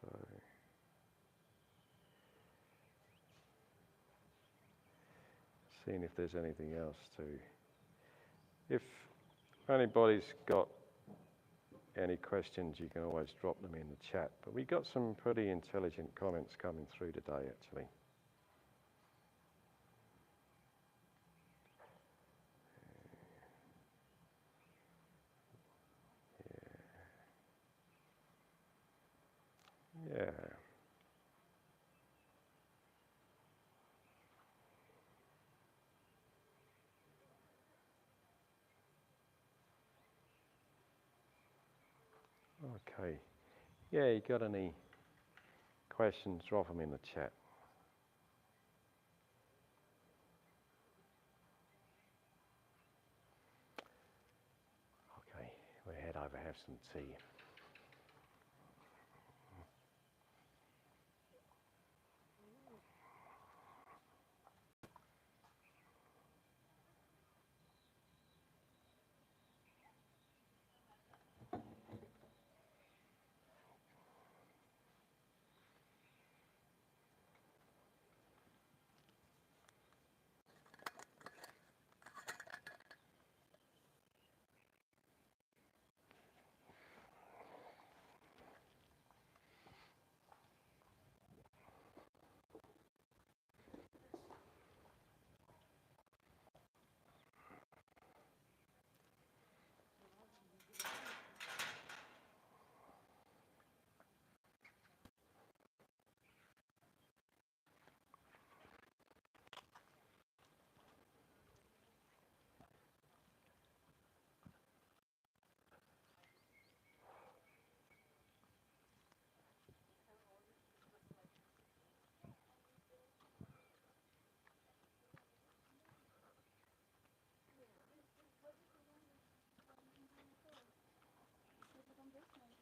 So seeing if there's anything else to. If anybody's got any questions, you can always drop them in the chat. But we got some pretty intelligent comments coming through today, actually. Yeah. Okay. Yeah, you got any questions, drop them in the chat. Okay, we'll head over, have some tea.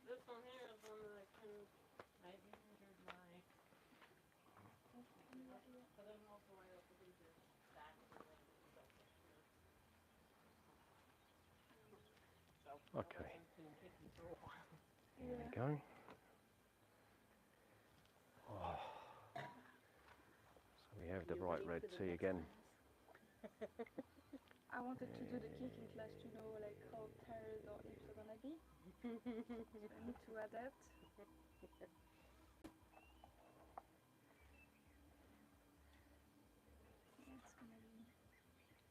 This one here is one that I can, maybe injured my, but I'm also right up against your back and legs and stuff like that. So, Okay. I've been kicking for a while. Here we go. Oh. So we have the bright red tea again. I wanted to do the kicking class to know like how tired our hips are gonna be. So I need to adapt. It's gonna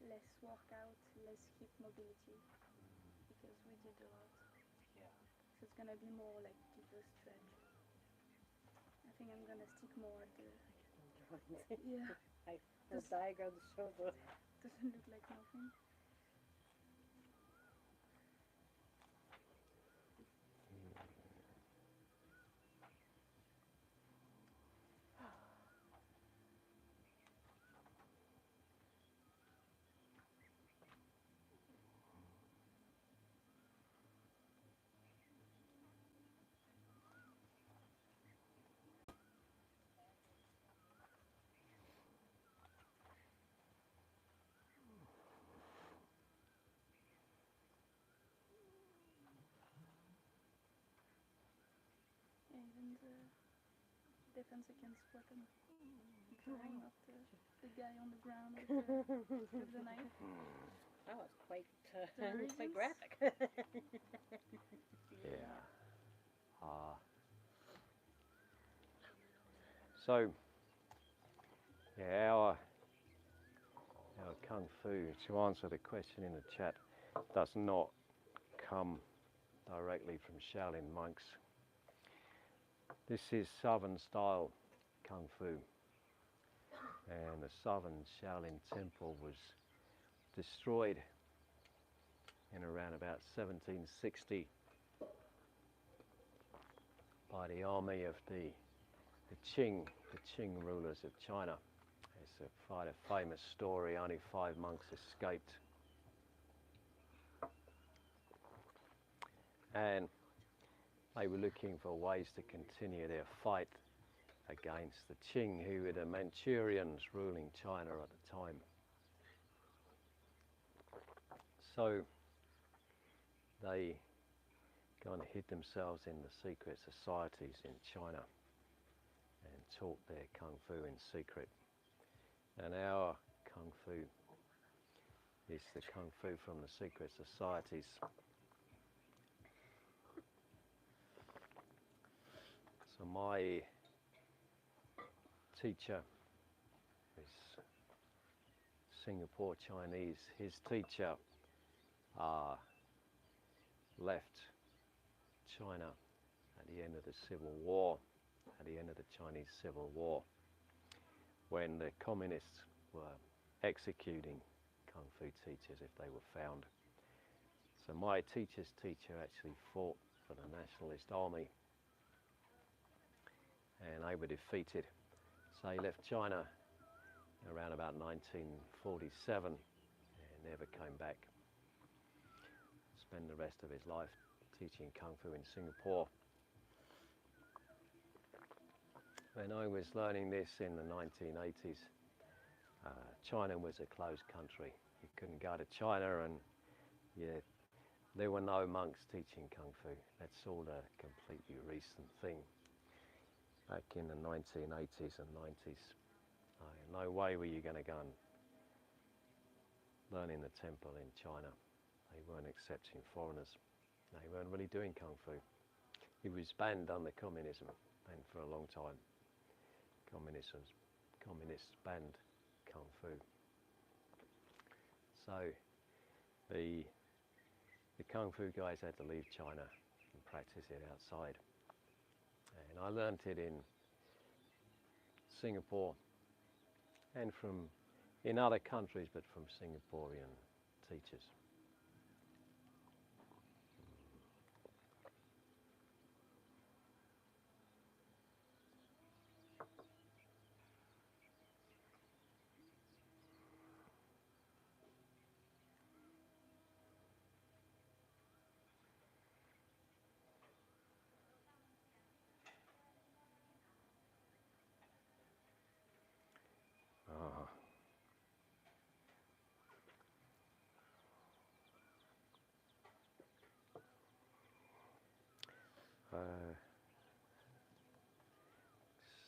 be less workout, less hip mobility because we did a lot. Yeah. So it's gonna be more like deeper stretch. I think I'm gonna stick more at the yeah. The diagrams show the Doesn't look like nothing. defense against weapon drawing of the guy on the ground with the knife. That was quite, The quite reasons? graphic. Yeah. So, yeah, our Kung Fu, to answer the question in the chat, does not come directly from Shaolin monks. This is Southern style Kung Fu, and the Southern Shaolin temple was destroyed in around about 1760 by the army of the Qing rulers of China. It's quite a famous story. Only 5 monks escaped, and they were looking for ways to continue their fight against the Qing, who were the Manchurians ruling China at the time. So they kind of hid themselves in the secret societies in China and taught their Kung Fu in secret. And our Kung Fu is the Kung Fu from the secret societies. So my teacher is Singapore Chinese. His teacher left China at the end of the Civil War, at the end of the Chinese Civil War, when the communists were executing Kung Fu teachers if they were found. So my teacher's teacher actually fought for the Nationalist Army, and they were defeated. So he left China around about 1947 and never came back. Spent the rest of his life teaching Kung Fu in Singapore. When I was learning this in the 1980s, China was a closed country. You couldn't go to China, and there were no monks teaching Kung Fu. That's all a completely recent thing. Back in the 1980s and 90s, no way were you going to go and learn in the temple in China. They weren't accepting foreigners. They weren't really doing Kung Fu. It was banned under communism, and for a long time, communists banned Kung Fu. So the Kung Fu guys had to leave China and practice it outside. And I learnt it in Singapore and in other countries, but from Singaporean teachers.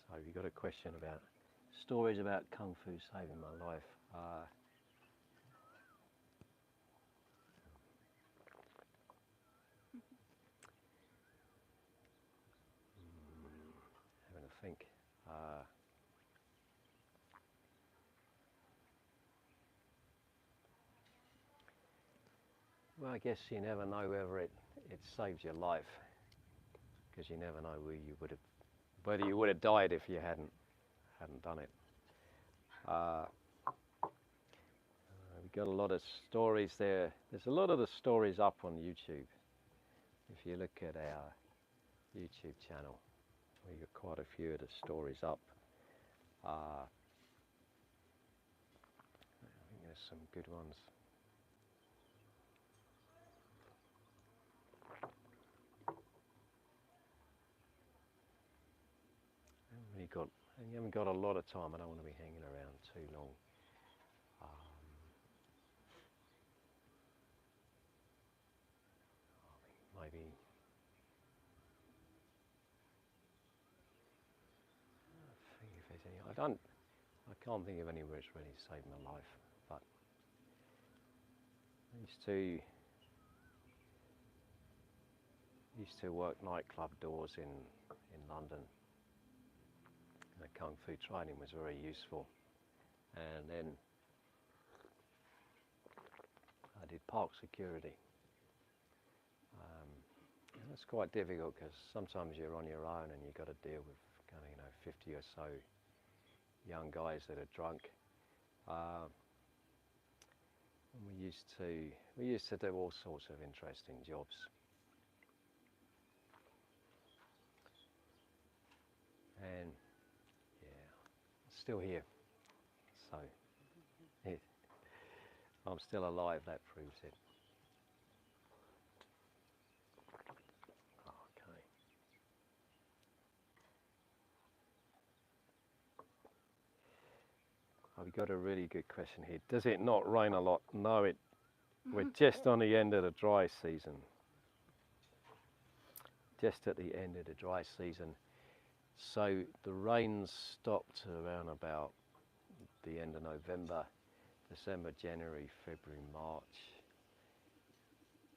So you got a question about stories about Kung Fu saving my life. Having a think. Well, I guess you never know whether it saves your life, because you never know whether you would have died if you hadn't done it. We've got a lot of stories there. There's a lot of the stories up on YouTube. If you look at our YouTube channel, we've got quite a few of the stories up. I think there's some good ones. You haven't got a lot of time. I don't want to be hanging around too long. I think maybe I can't think of anywhere it's really saved my life, but I used to work nightclub doors in London. And the Kung Fu training was very useful. And then I did park security. And it's quite difficult because sometimes you're on your own and you've got to deal with kind of 50 or so young guys that are drunk. And we used to do all sorts of interesting jobs. And yeah, still here. So I'm still alive, that proves it. Okay. I've got a really good question here. Does it not rain a lot? No, we're just on the end of the dry season. Just at the end of the dry season. So the rains stopped around about the end of November, December, January, February, March.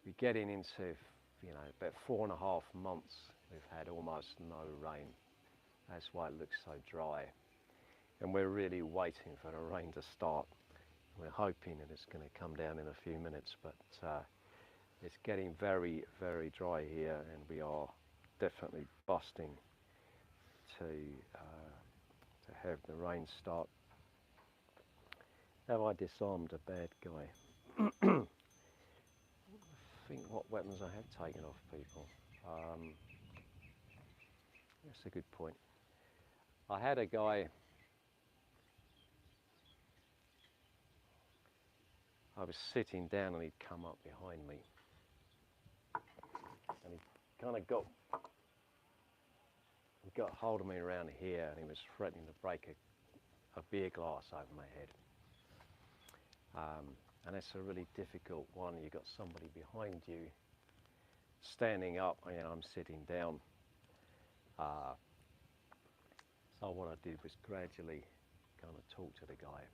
We're getting into, about 4.5 months we've had almost no rain. That's why it looks so dry. And we're really waiting for the rain to start. We're hoping that it's going to come down in a few minutes, but it's getting very, very dry here, and we are definitely busting to have the rain start. Have I disarmed a bad guy? I think what weapons I have taken off people. That's a good point. I had a guy, I was sitting down and he'd come up behind me and he kind of got hold of me around here, and he was threatening to break a beer glass over my head. And it's a really difficult one. You've got somebody behind you standing up, I'm sitting down. So what I did was gradually kind of talk to the guy.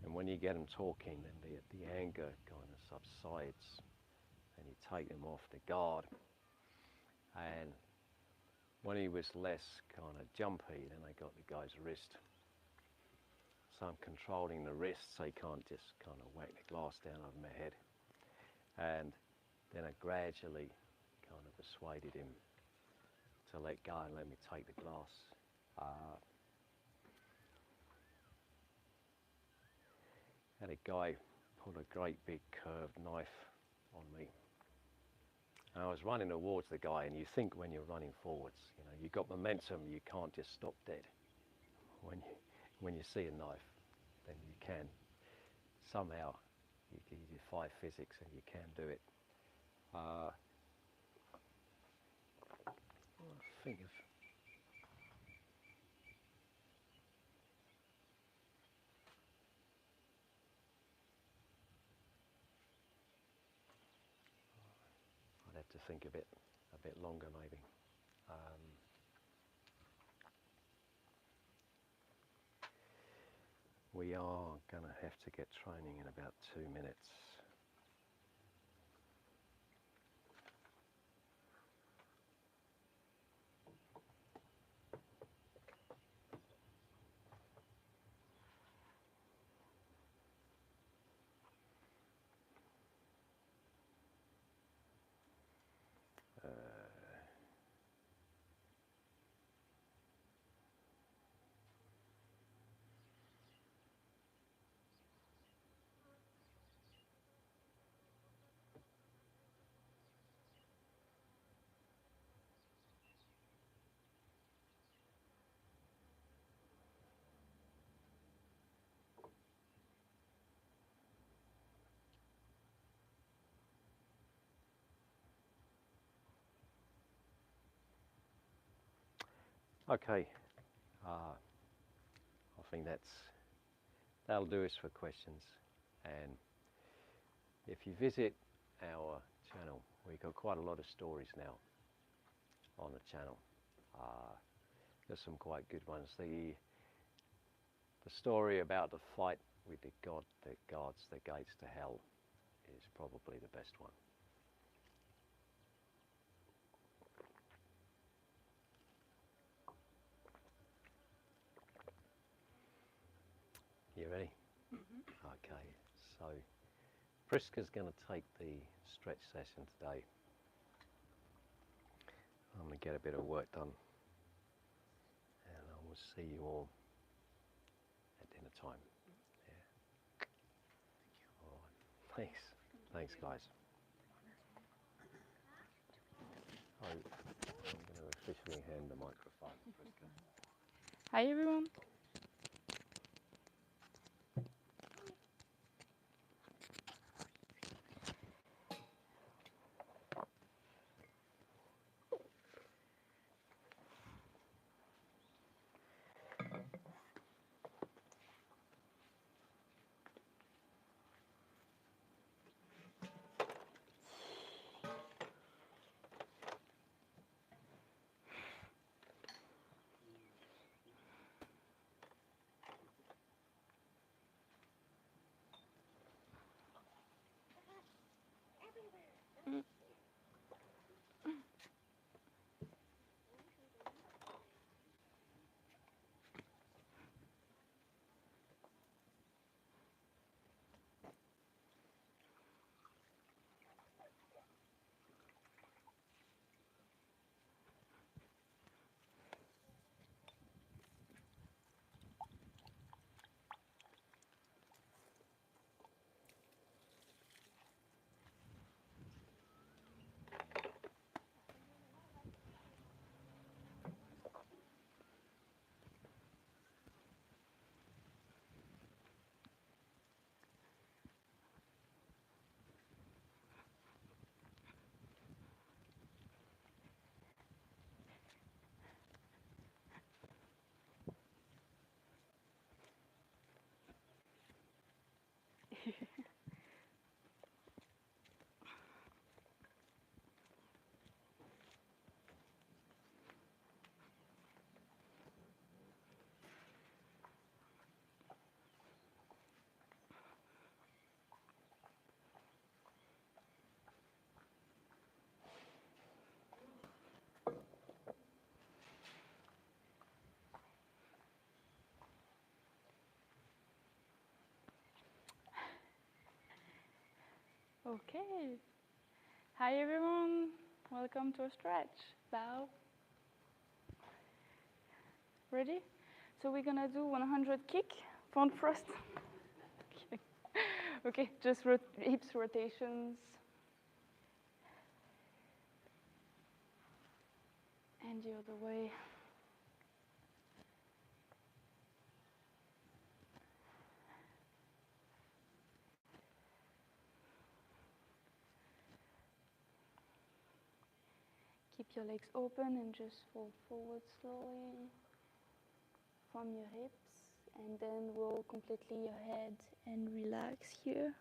And when you get them talking, then the anger kind of subsides and you take them off the guard. And when he was less kind of jumpy, then I got the guy's wrist. So I'm controlling the wrist so he can't just kind of whack the glass down over my head. And then I gradually kind of persuaded him to let go and let me take the glass. Had a guy pull a great big curved knife on me. And I was running towards the guy, and you think when you're running forwards, you've got momentum, you can't just stop dead. When you see a knife, then you can. Somehow, you defy physics and you can do it. I think of... I'd have to think of it a bit longer, maybe. We are going to have to get training in about 2 minutes. Okay, I think that'll do us for questions. And if you visit our channel, we've got quite a lot of stories now on the channel. There's some quite good ones. The the story about the fight with the god that guards the gates to hell is probably the best one. You ready? Okay, so Priska's going to take the stretch session today. I'm going to get a bit of work done, and I will see you all at dinner time. Yeah. All right. Thanks guys. I'm going to officially hand the microphone to Priska. Hi everyone. Okay. Hi everyone. Welcome to a stretch. Bow. Ready? So we're gonna do 100 kick, front thrust. Okay, just hips rotations. And the other way. Keep your legs open and just fold forward slowly from your hips, and then roll completely your head and relax here.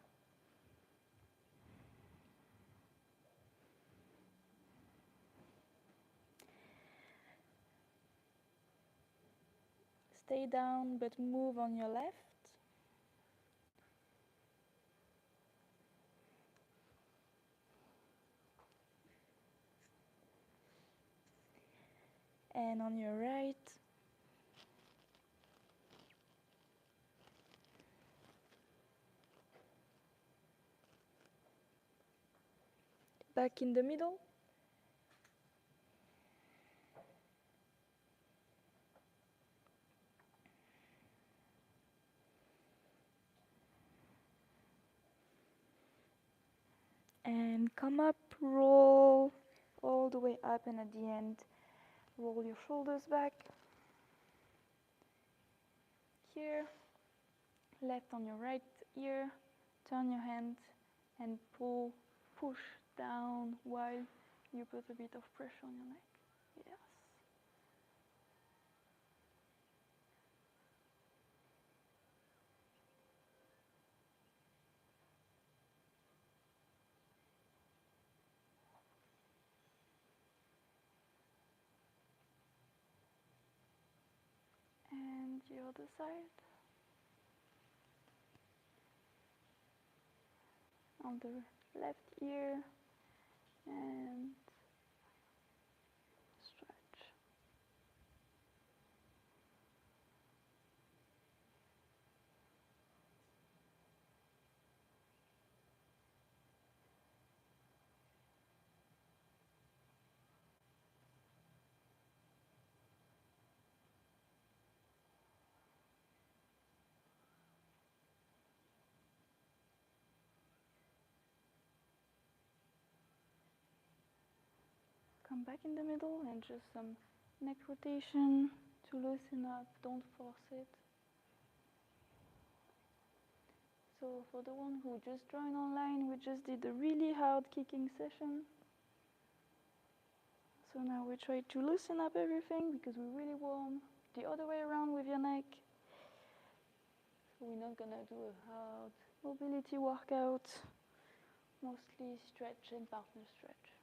Stay down but move on your left. And on your right. Back in the middle. And come up, roll all the way up, and at the end, roll your shoulders back. Here, left on your right ear, turn your hand and pull, push down while you put a bit of pressure on your neck. Yes. And the other side. on the left ear and stretch. Come back in the middle and just some neck rotation to loosen up, don't force it. So for the one who just joined online, we just did a really hard kicking session. So now we try to loosen up everything because we're really warm. The other way around with your neck. So we're not gonna do a hard mobility workout, mostly stretch and partner stretch.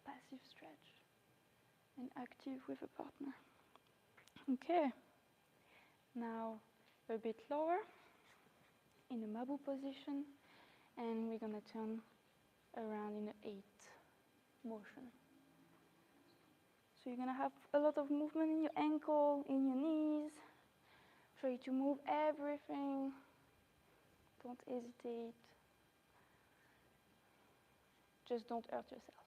Passive stretch and active with a partner. Okay, now a bit lower in a mabu position, and we're gonna turn around in an 8 motion. So you're gonna have a lot of movement in your ankle, in your knees. Try to move everything. Don't hesitate. Just don't hurt yourself.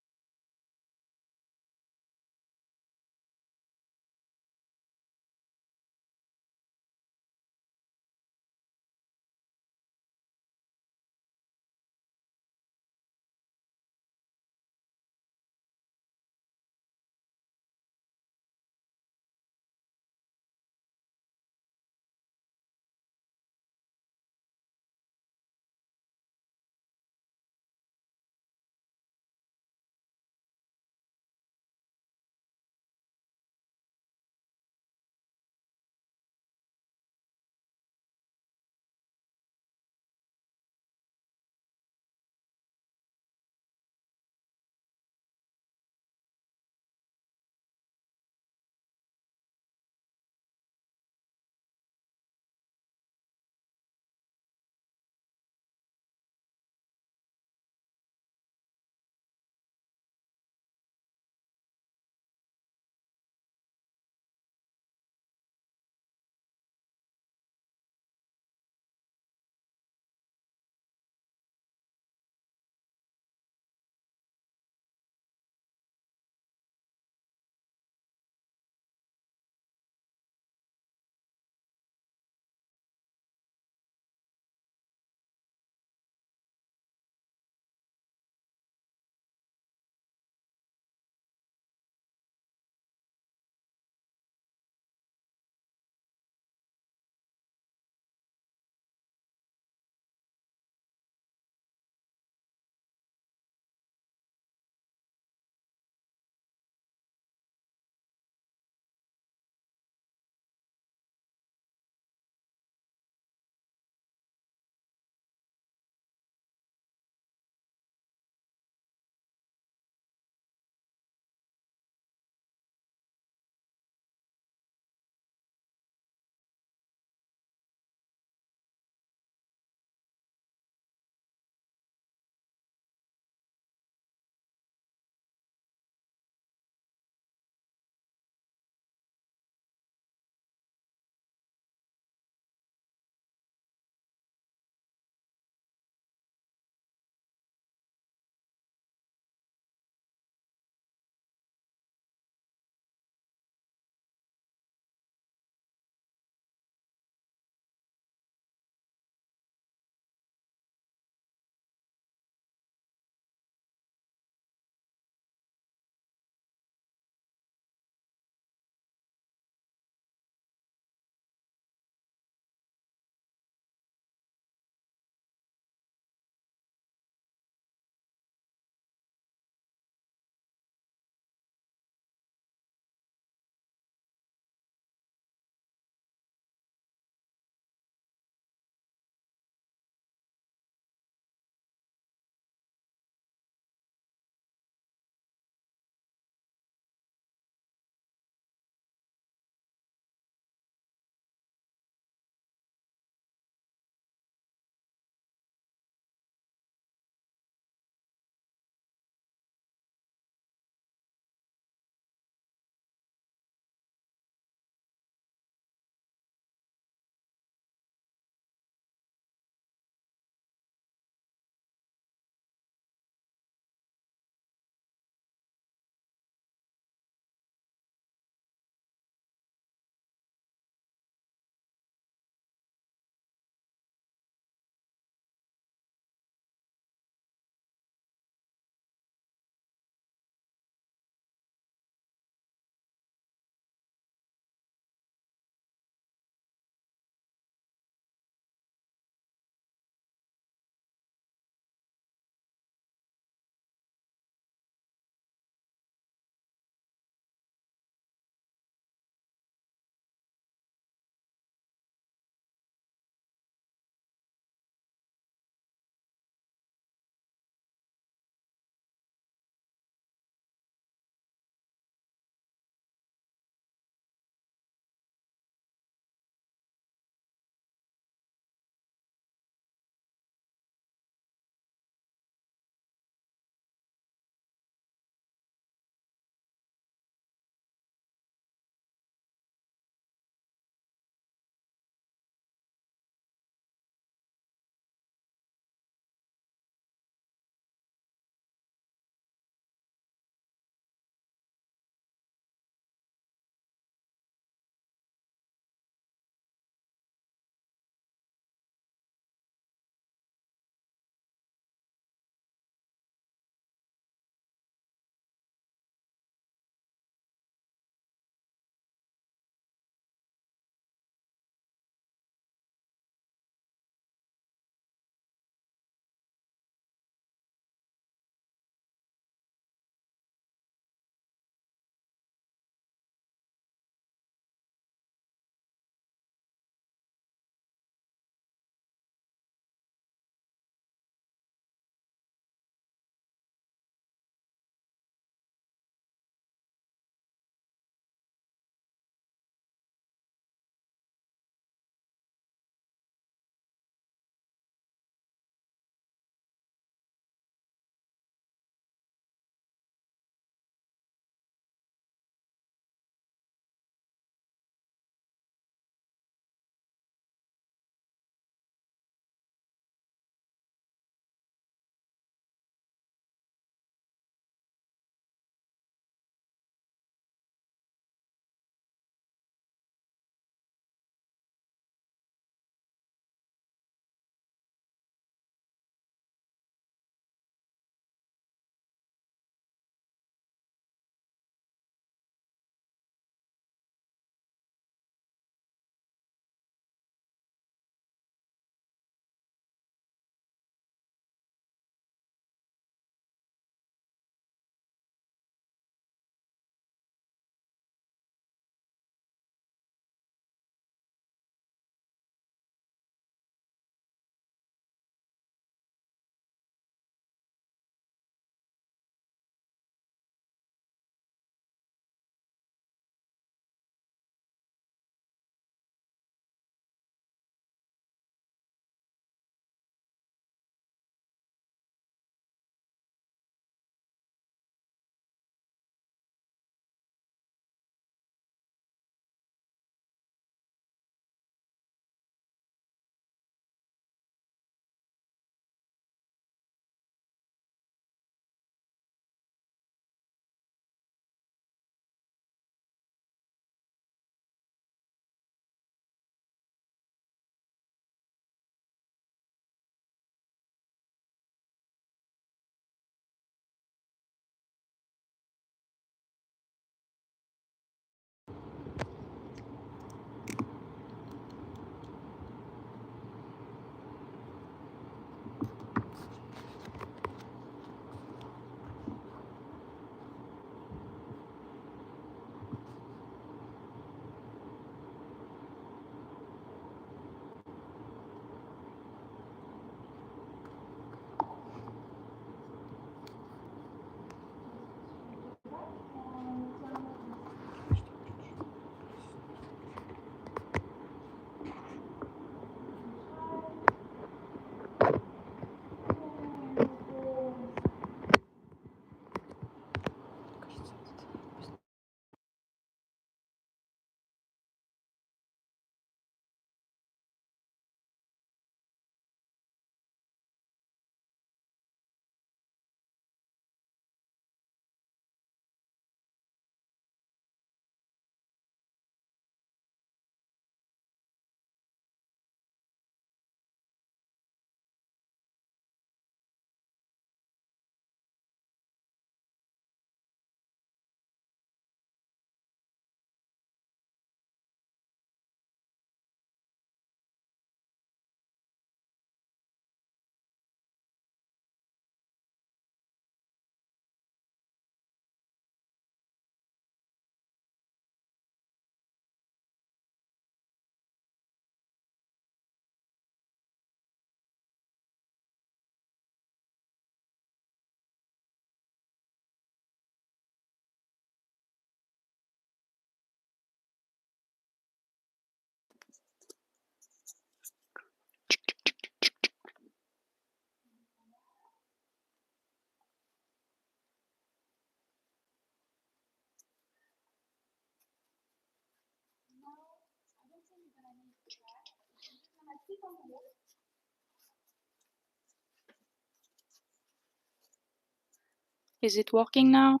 Is it working now?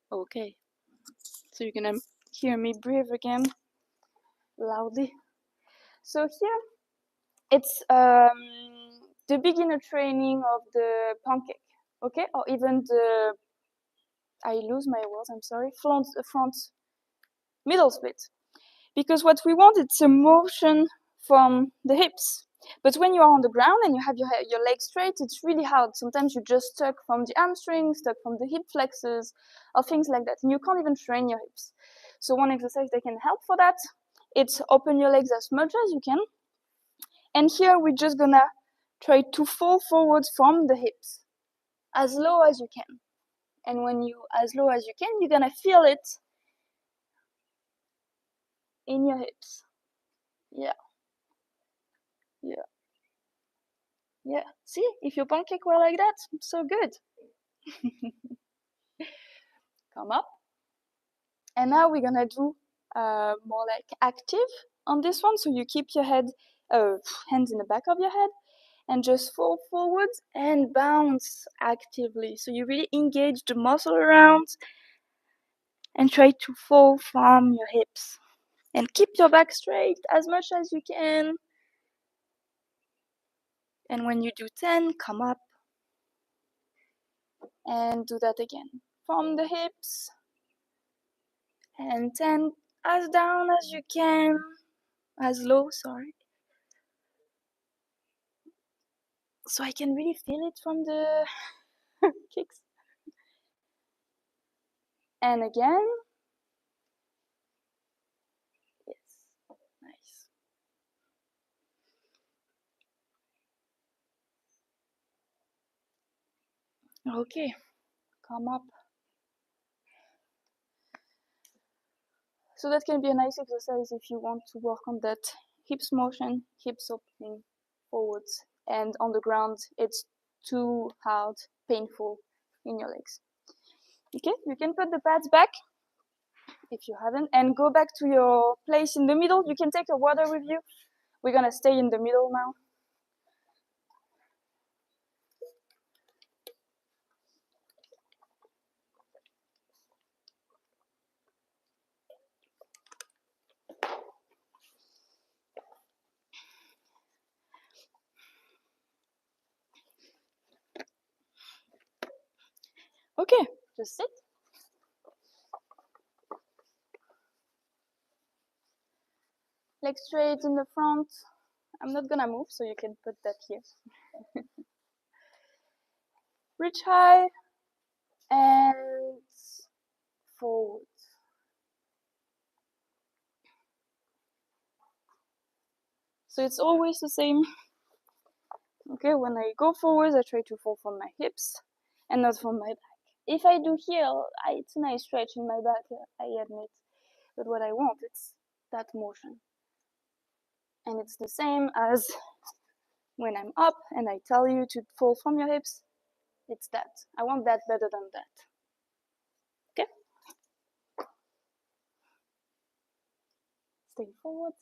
Okay. So you're gonna hear me breathe again loudly. So here it's the beginner training of the pancake, okay, or even the I lose my words. I'm sorry. Front middle split, because what we want it's a motion from the hips. But when you are on the ground and you have your legs straight, it's really hard. Sometimes you're just stuck from the hamstrings, stuck from the hip flexors, or things like that, and you can't even train your hips. So one exercise that can help for that, it's open your legs as much as you can. And here we're just gonna try to fall forwards from the hips as low as you can. And when you as low as you can, you're gonna feel it in your hips. Yeah. Yeah. Yeah. See, if your pancake were like that, it's so good. Come up. And now we're gonna do more like active on this one. So you keep your head, hands in the back of your head, and just fall forwards and bounce actively. So you really engage the muscle around and try to fall from your hips. And keep your back straight as much as you can. And when you do 10, come up and do that again. From the hips. And 10 as down as you can. As low, sorry. So I can really feel it from the kicks. And again. Yes, nice. Okay, come up. So that can be a nice exercise if you want to work on that hips motion, hips opening forwards. And on the ground, it's too hard, painful in your legs. Okay, you can put the pads back if you haven't, and go back to your place in the middle. You can take your water with you. We're gonna stay in the middle now. Okay, just sit. Legs straight in the front. I'm not gonna move, so you can put that here. Reach high and forward. So it's always the same. Okay, when I go forward, I try to fall from my hips and not from my back. If I do here, it's a nice stretch in my back, I admit. But what I want, it's that motion. And it's the same as when I'm up and I tell you to fall from your hips, it's that. I want that better than that. Okay? Stay forward.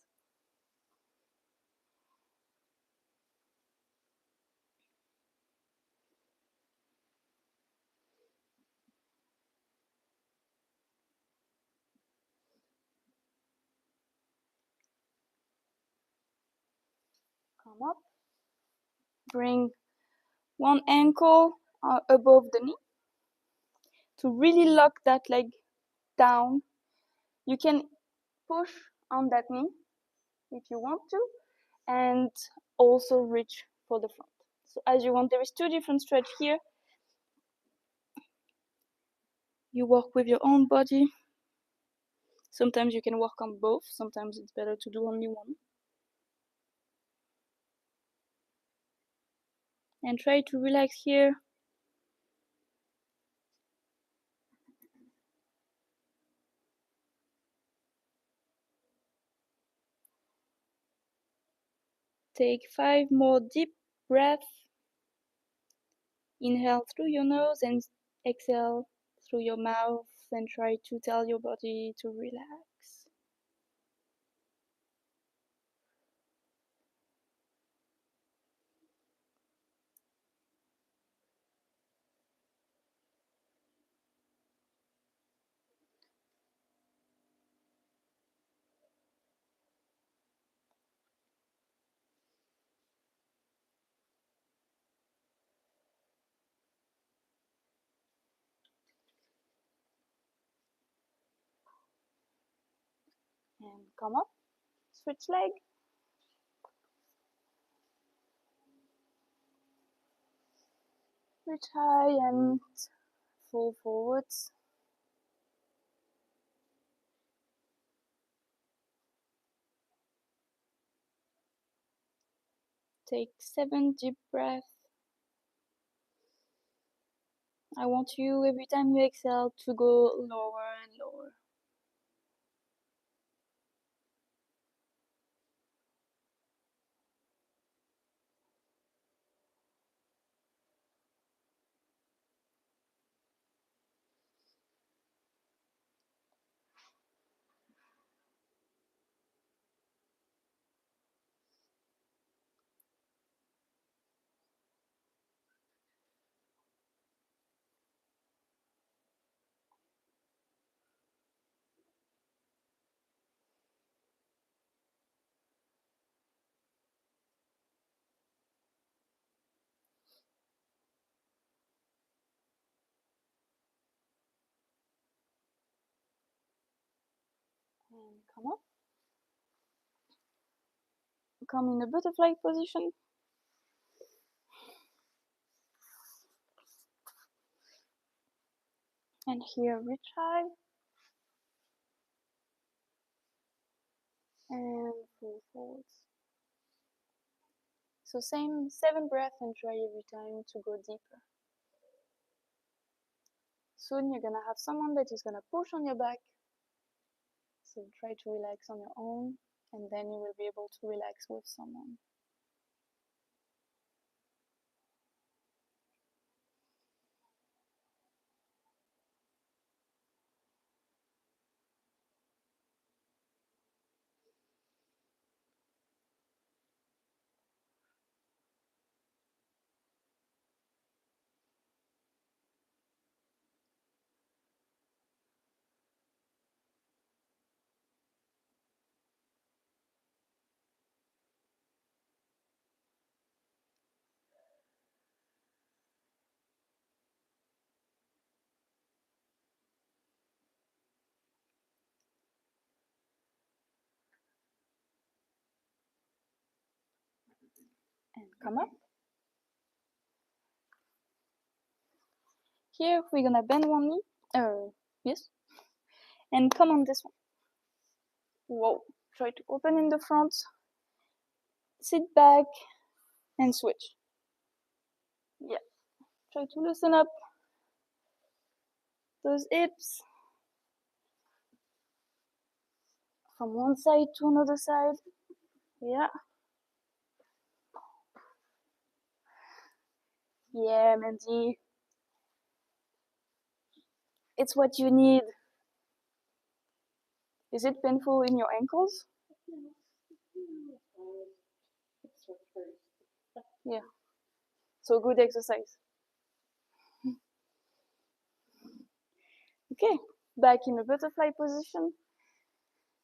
Come up. Bring one ankle above the knee to really lock that leg down. You can push on that knee if you want to, and also reach for the front. So as you want, there is two different stretch here. You work with your own body. Sometimes you can work on both. Sometimes it's better to do only one. And try to relax here. Take 5 more deep breaths. Inhale through your nose and exhale through your mouth, and try to tell your body to relax. And come up, switch leg. Reach high and fall forwards. Take 7 deep breaths. I want you, every time you exhale, to go lower and lower. And come up. Come in a butterfly position. And here, reach high. And fall forwards. So same 7 breaths and try every time to go deeper. Soon you're gonna have someone that is gonna push on your back. So try to relax on your own, and then you will be able to relax with someone. And come up. Here we're gonna bend one knee. Yes. And come on this one. Whoa. Try to open in the front. Sit back and switch. Yeah. Try to loosen up those hips. From one side to another side. Yeah. Yeah, Mandy. It's what you need. Is it painful in your ankles? Yeah. So good exercise. Okay, back in the butterfly position.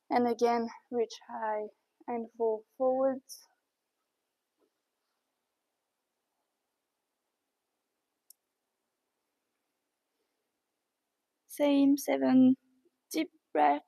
And again, reach high and fall forwards. Same 7 deep breaths.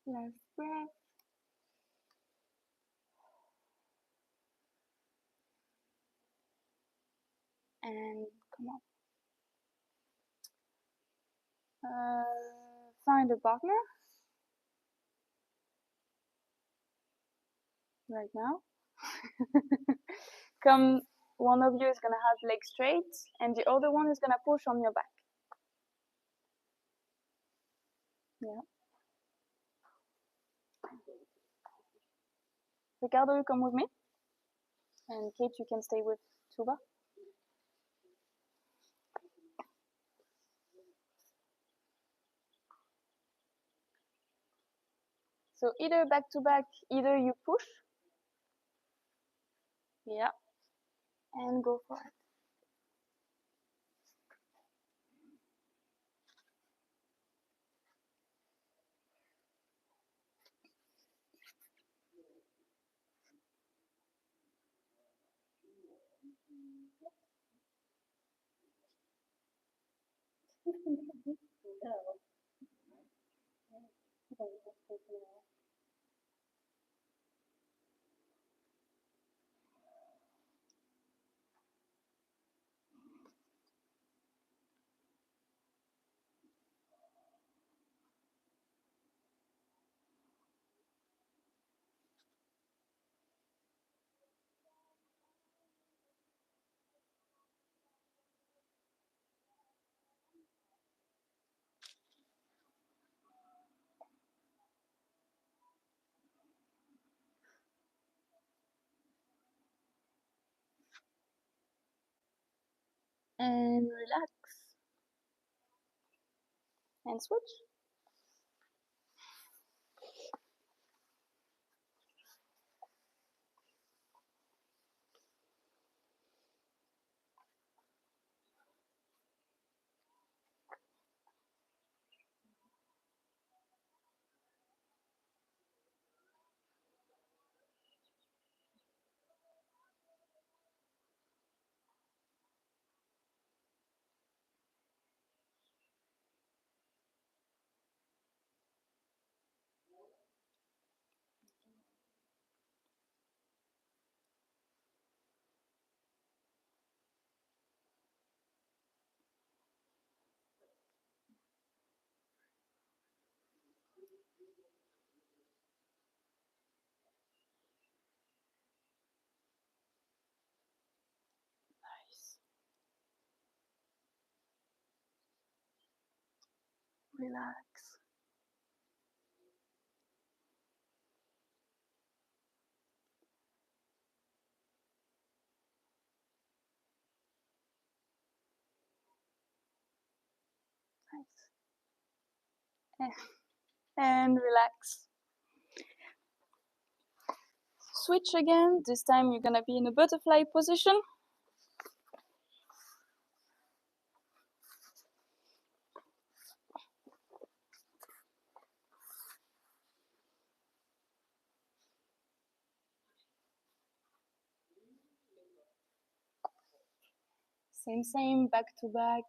Last breath. And come on. Find a partner right now. Come, one of you is gonna have legs straight and the other one is gonna push on your back. Yeah. Ricardo, you come with me. And Kate, you can stay with tuba. So either back to back, either you push. Yeah. And go for it. And relax. And switch. Nice. Relax. Nice. And relax. Switch again. This time you're gonna be in a butterfly position. Same, back to back.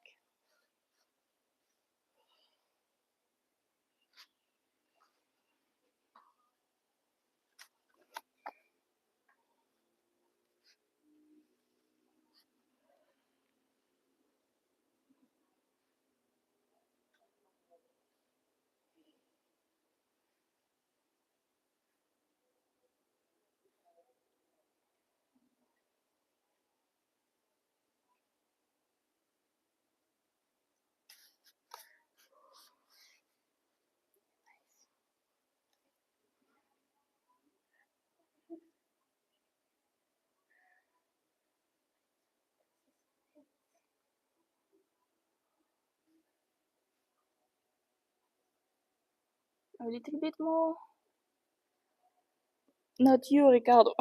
A little bit more. Not you, Ricardo.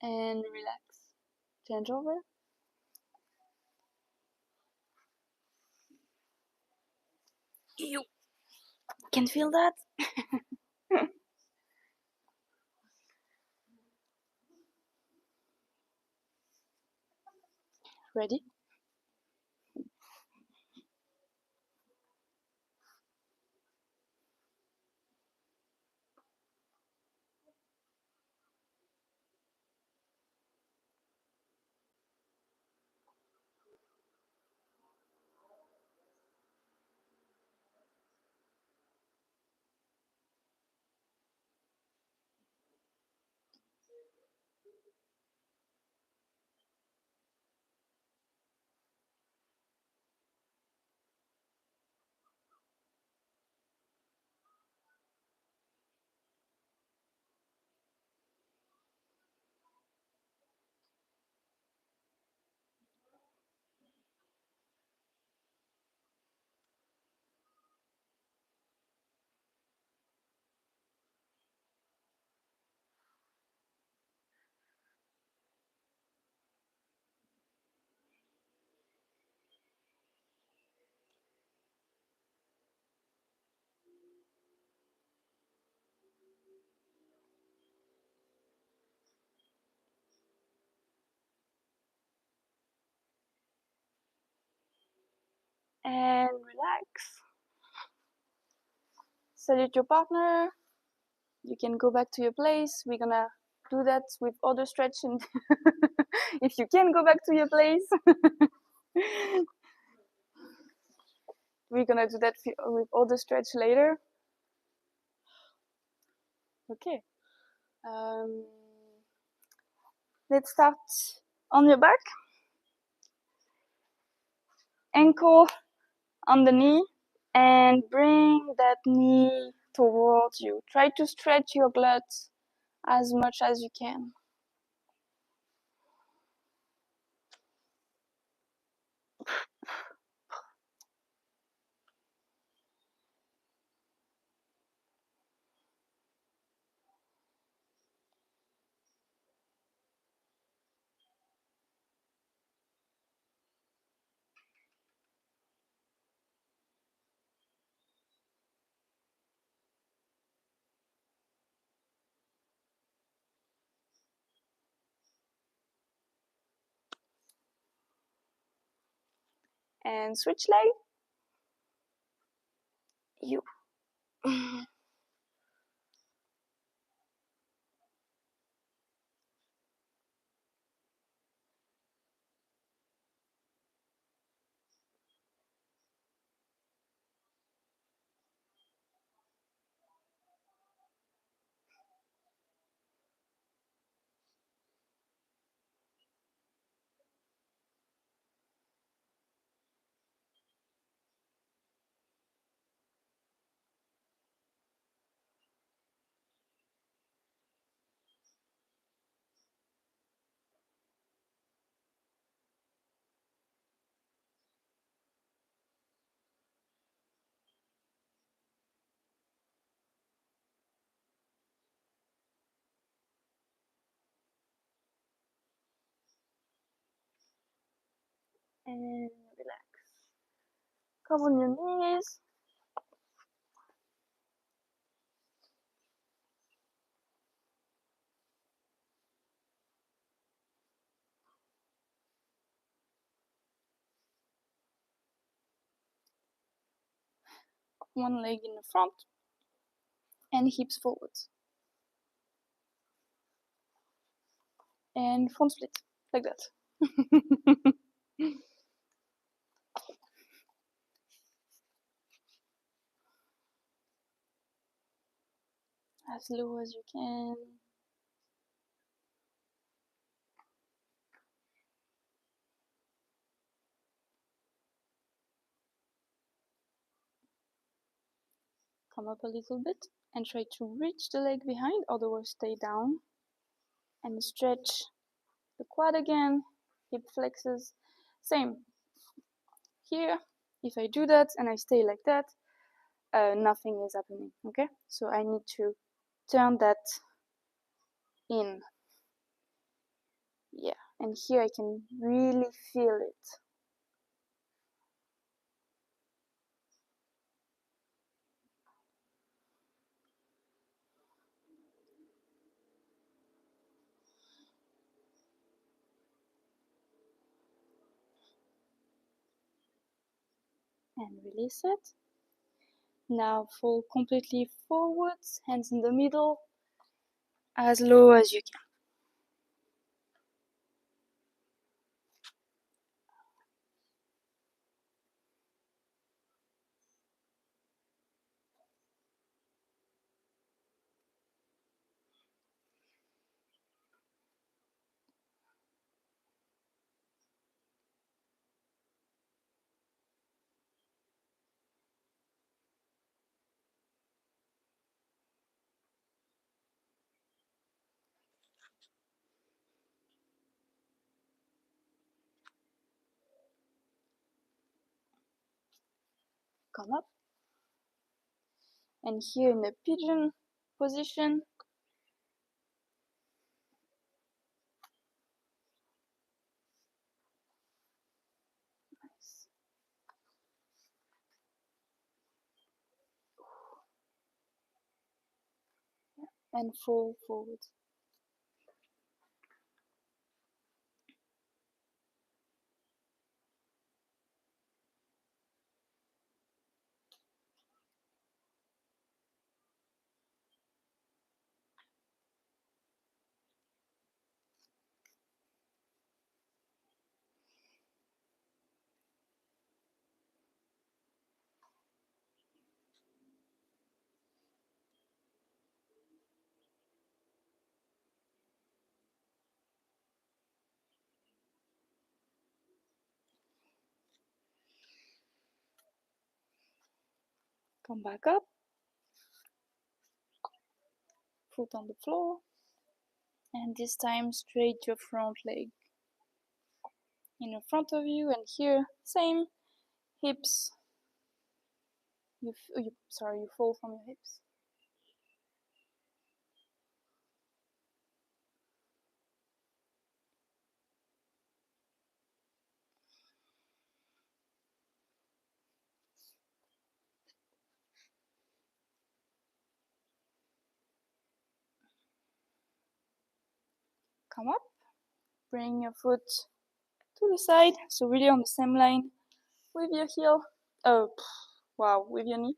And relax. Change over. You can feel that? Ready? And relax. Salute your partner. You can go back to your place. We're gonna do that with other stretching. If you can go back to your place. We're gonna do that with other stretch later. Okay. Let's start on your back. Ankle on the knee and bring that knee towards you. Try to stretch your glutes as much as you can. And switch leg. You. And relax. Come on your knees. One leg in the front and hips forwards. And front split, like that. As low as you can. Come up a little bit and try to reach the leg behind, otherwise stay down. And stretch the quad again, hip flexes. Same. Here, if I do that and I stay like that, nothing is happening, okay? So I need to turn that in. Yeah, and here I can really feel it. And release it. Now fall completely forwards, hands in the middle, as low as you can. Come up. And here in the pigeon position, nice. And fall forward. Come back up. Foot on the floor. And this time straight your front leg in front of you, and here same hips. You fall from your hips. Come up, bring your foot to the side, so really on the same line with your heel. Oh, wow, with your knee,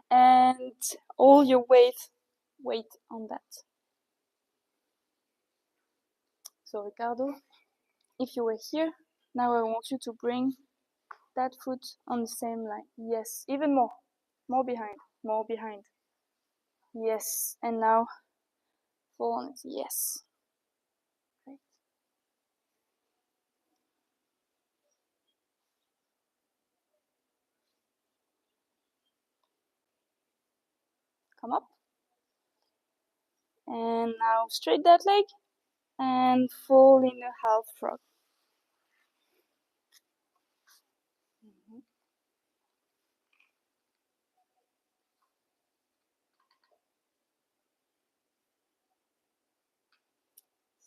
and all your weight on that. So Ricardo, if you were here, now I want you to bring that foot on the same line. Yes, even more behind. Yes, and now fall on it. Yes. Great. Come up. And now straight that leg and fall in a half frog.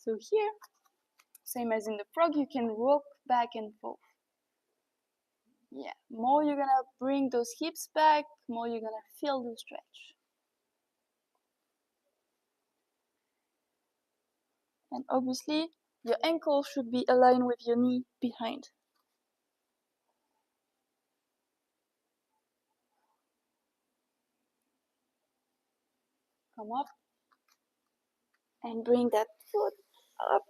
So here, same as in the frog, you can rock back and forth. Yeah, more you're gonna bring those hips back, more you're gonna feel the stretch. And obviously, your ankle should be aligned with your knee behind. Come up and bring that foot up.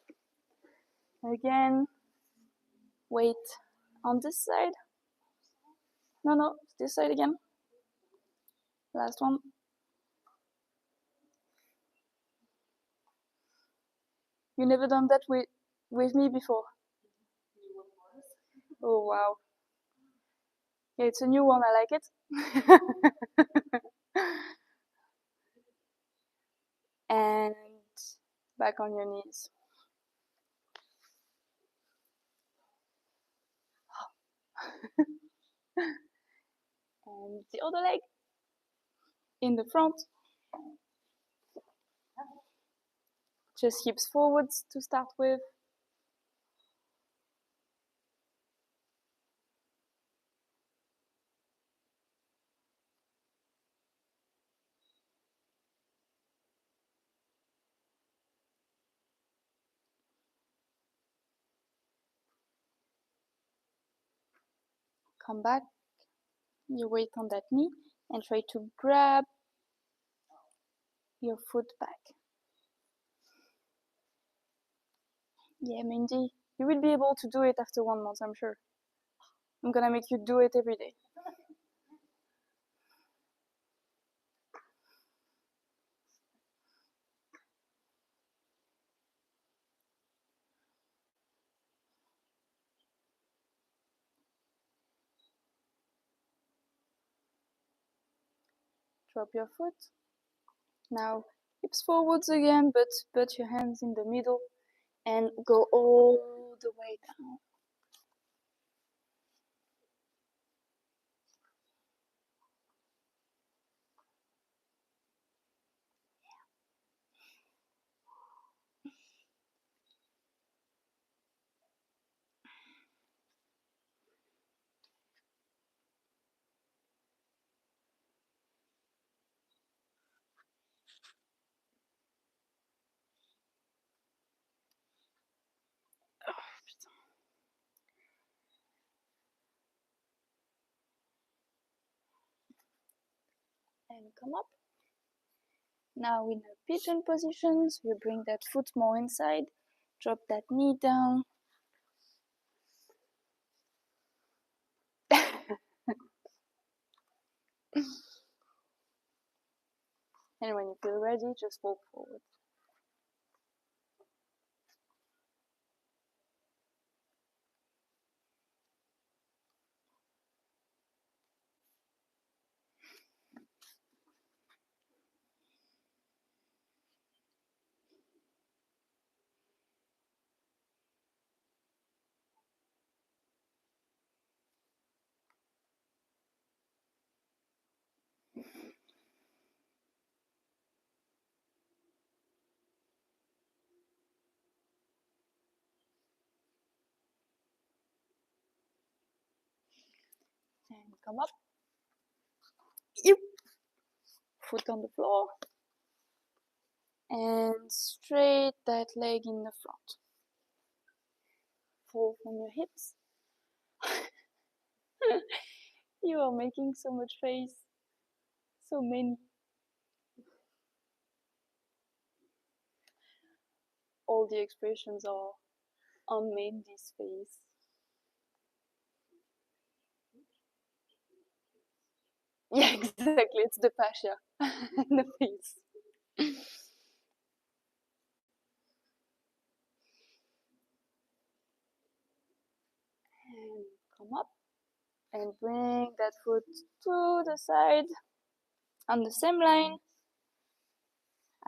Again, weight on this side. No, this side again. Last one. You never done that with me before? Oh, wow. Yeah, it's a new one, I like it. And back on your knees. And the other leg in the front. Just hips forwards to start with. Come back, your weight on that knee, and try to grab your foot back. Yeah, Mindy, you will be able to do it after 1 month, I'm sure. I'm gonna make you do it every day. Drop your foot. Now, hips forwards again, but put your hands in the middle and go all the way down. And come up. Now in a pigeon position, so you bring that foot more inside, drop that knee down. And when you feel ready, just walk forward. And come up. Yep. Foot on the floor. And straight that leg in the front. Fall from your hips. You are making so much face. So many. All the expressions are on Mandy's face. Yeah, exactly. It's the fascia in the face. And come up and bring that foot to the side on the same line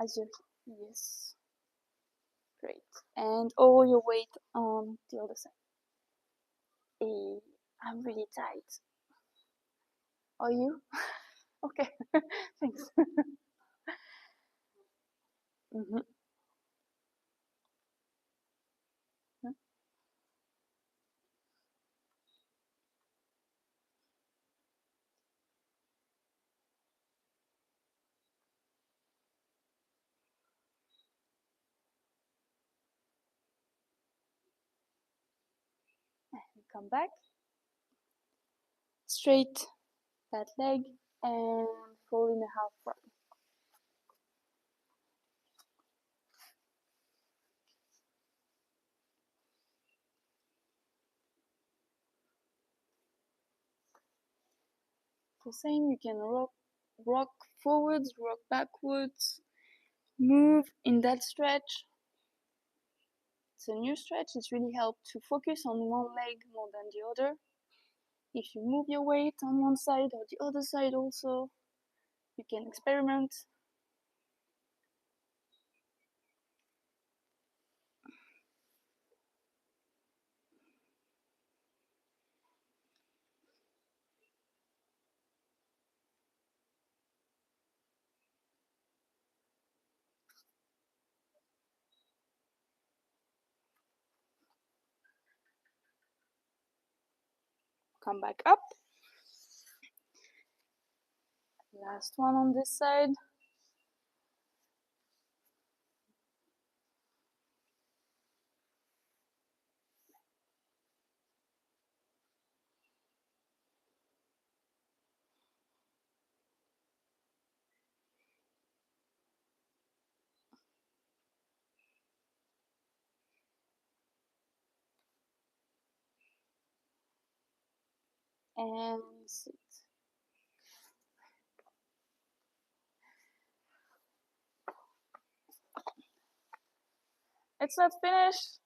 as your yes. Great. And all your weight on the other side. I'm really tight. Are you? Okay. Thanks. Mm-hmm. And come back. Straight that leg and fall in a half round. The same, you can rock forwards, rock backwards, move in that stretch. It's a new stretch. It's really helped to focus on one leg more than the other. If you move your weight on one side or the other side also, you can experiment. Come back up. Last one on this side. And sit. It's not finished.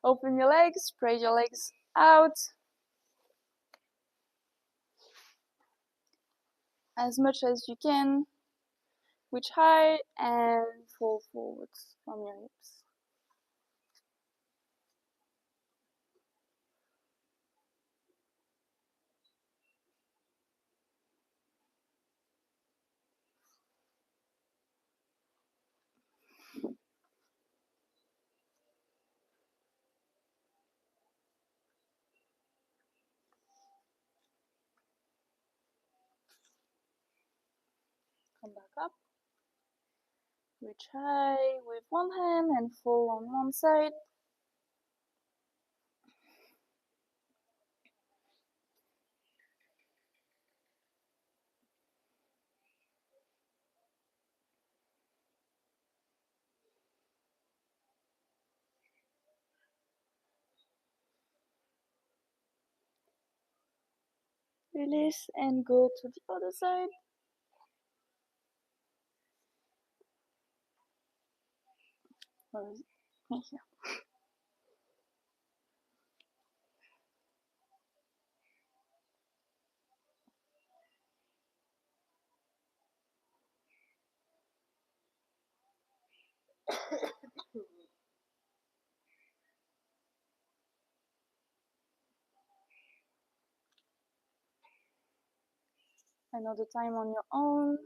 Open your legs, spread your legs out as much as you can. Reach high and fall forwards from your hips. Come back up. Reach high with one hand and fall on one side. Release and go to the other side. Where is it? Right here. Another time on your own.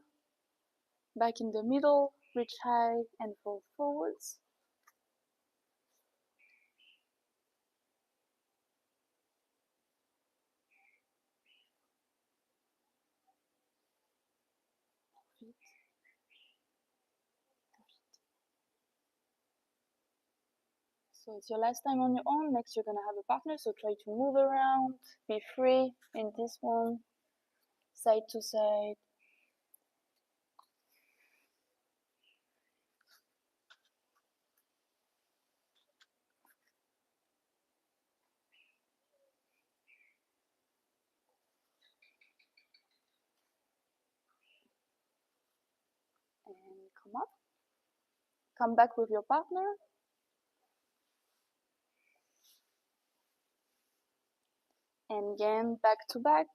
Back in the middle, reach high and fold forwards. So it's your last time on your own. Next you're gonna have a partner, so try to move around, be free in this one, side to side. And come up. Come back with your partner. And again, back to back.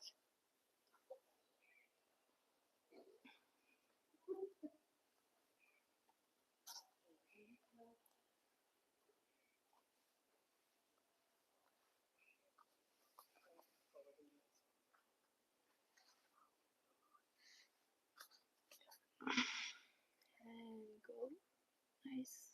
And go. Nice.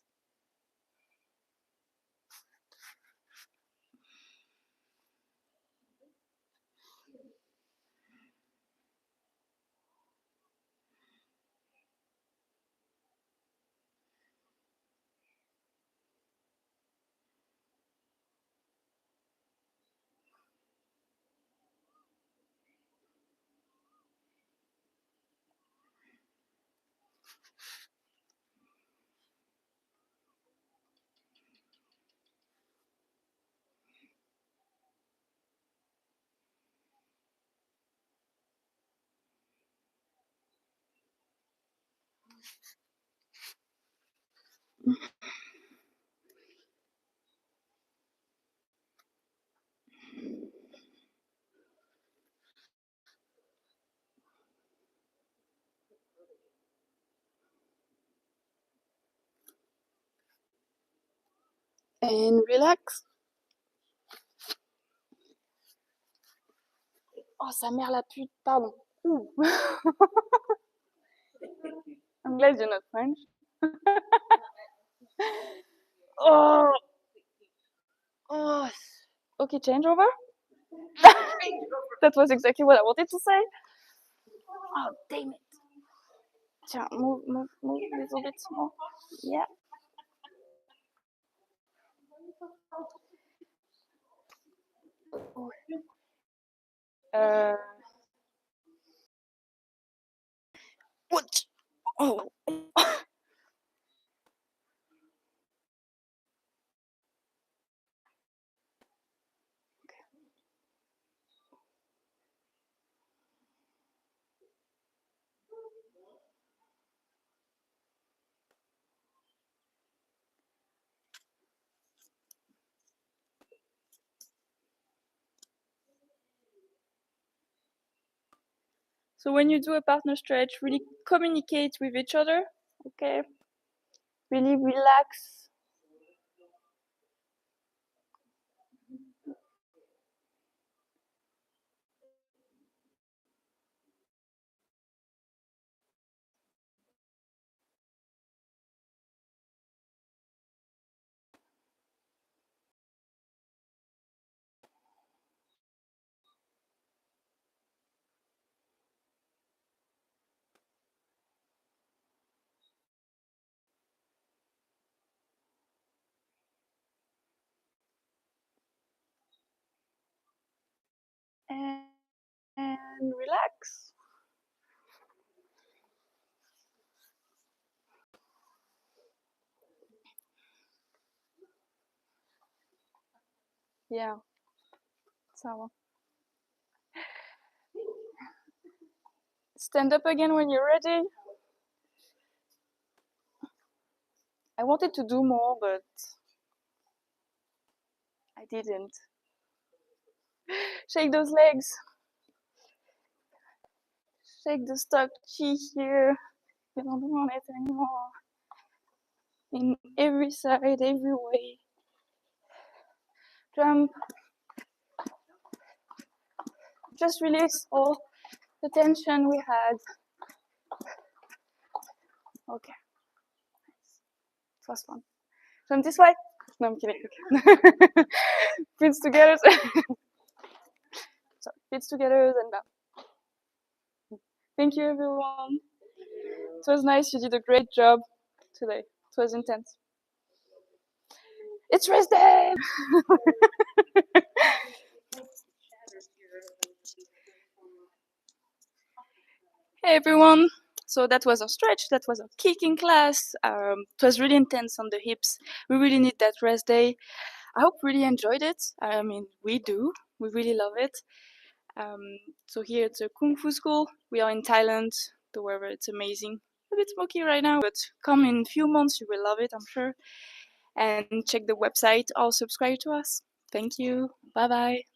And relax. Oh, sa mère la pute, pardon. Ooh. I'm glad you're not French. Oh. Oh. Okay, change over. That was exactly what I wanted to say. Oh, damn it. Tiens, move a little bit more. Yeah. What? Oh. So when you do a partner stretch, really communicate with each other, okay? Really relax. And relax. Yeah. So stand up again when you're ready. I wanted to do more, but I didn't. Shake those legs. Shake the stock chi here. You don't want it anymore. In every side, every way. Jump. Just release all the tension we had. Okay, it was fun. From this way? No, I'm kidding. Okay. Feet together. So feet together and down. Thank you, everyone. It was nice. You did a great job today. It was intense. It's rest day. Hey everyone. So that was our stretch. That was our kicking class. It was really intense on the hips. We really need that rest day. I hope you really enjoyed it. I mean, we do. We really love it. So here at the Kung Fu School, we are in Thailand. The weather, it's amazing. A bit smoky right now, but come in a few months, you will love it, I'm sure. And check the website or subscribe to us. Thank you. Bye bye.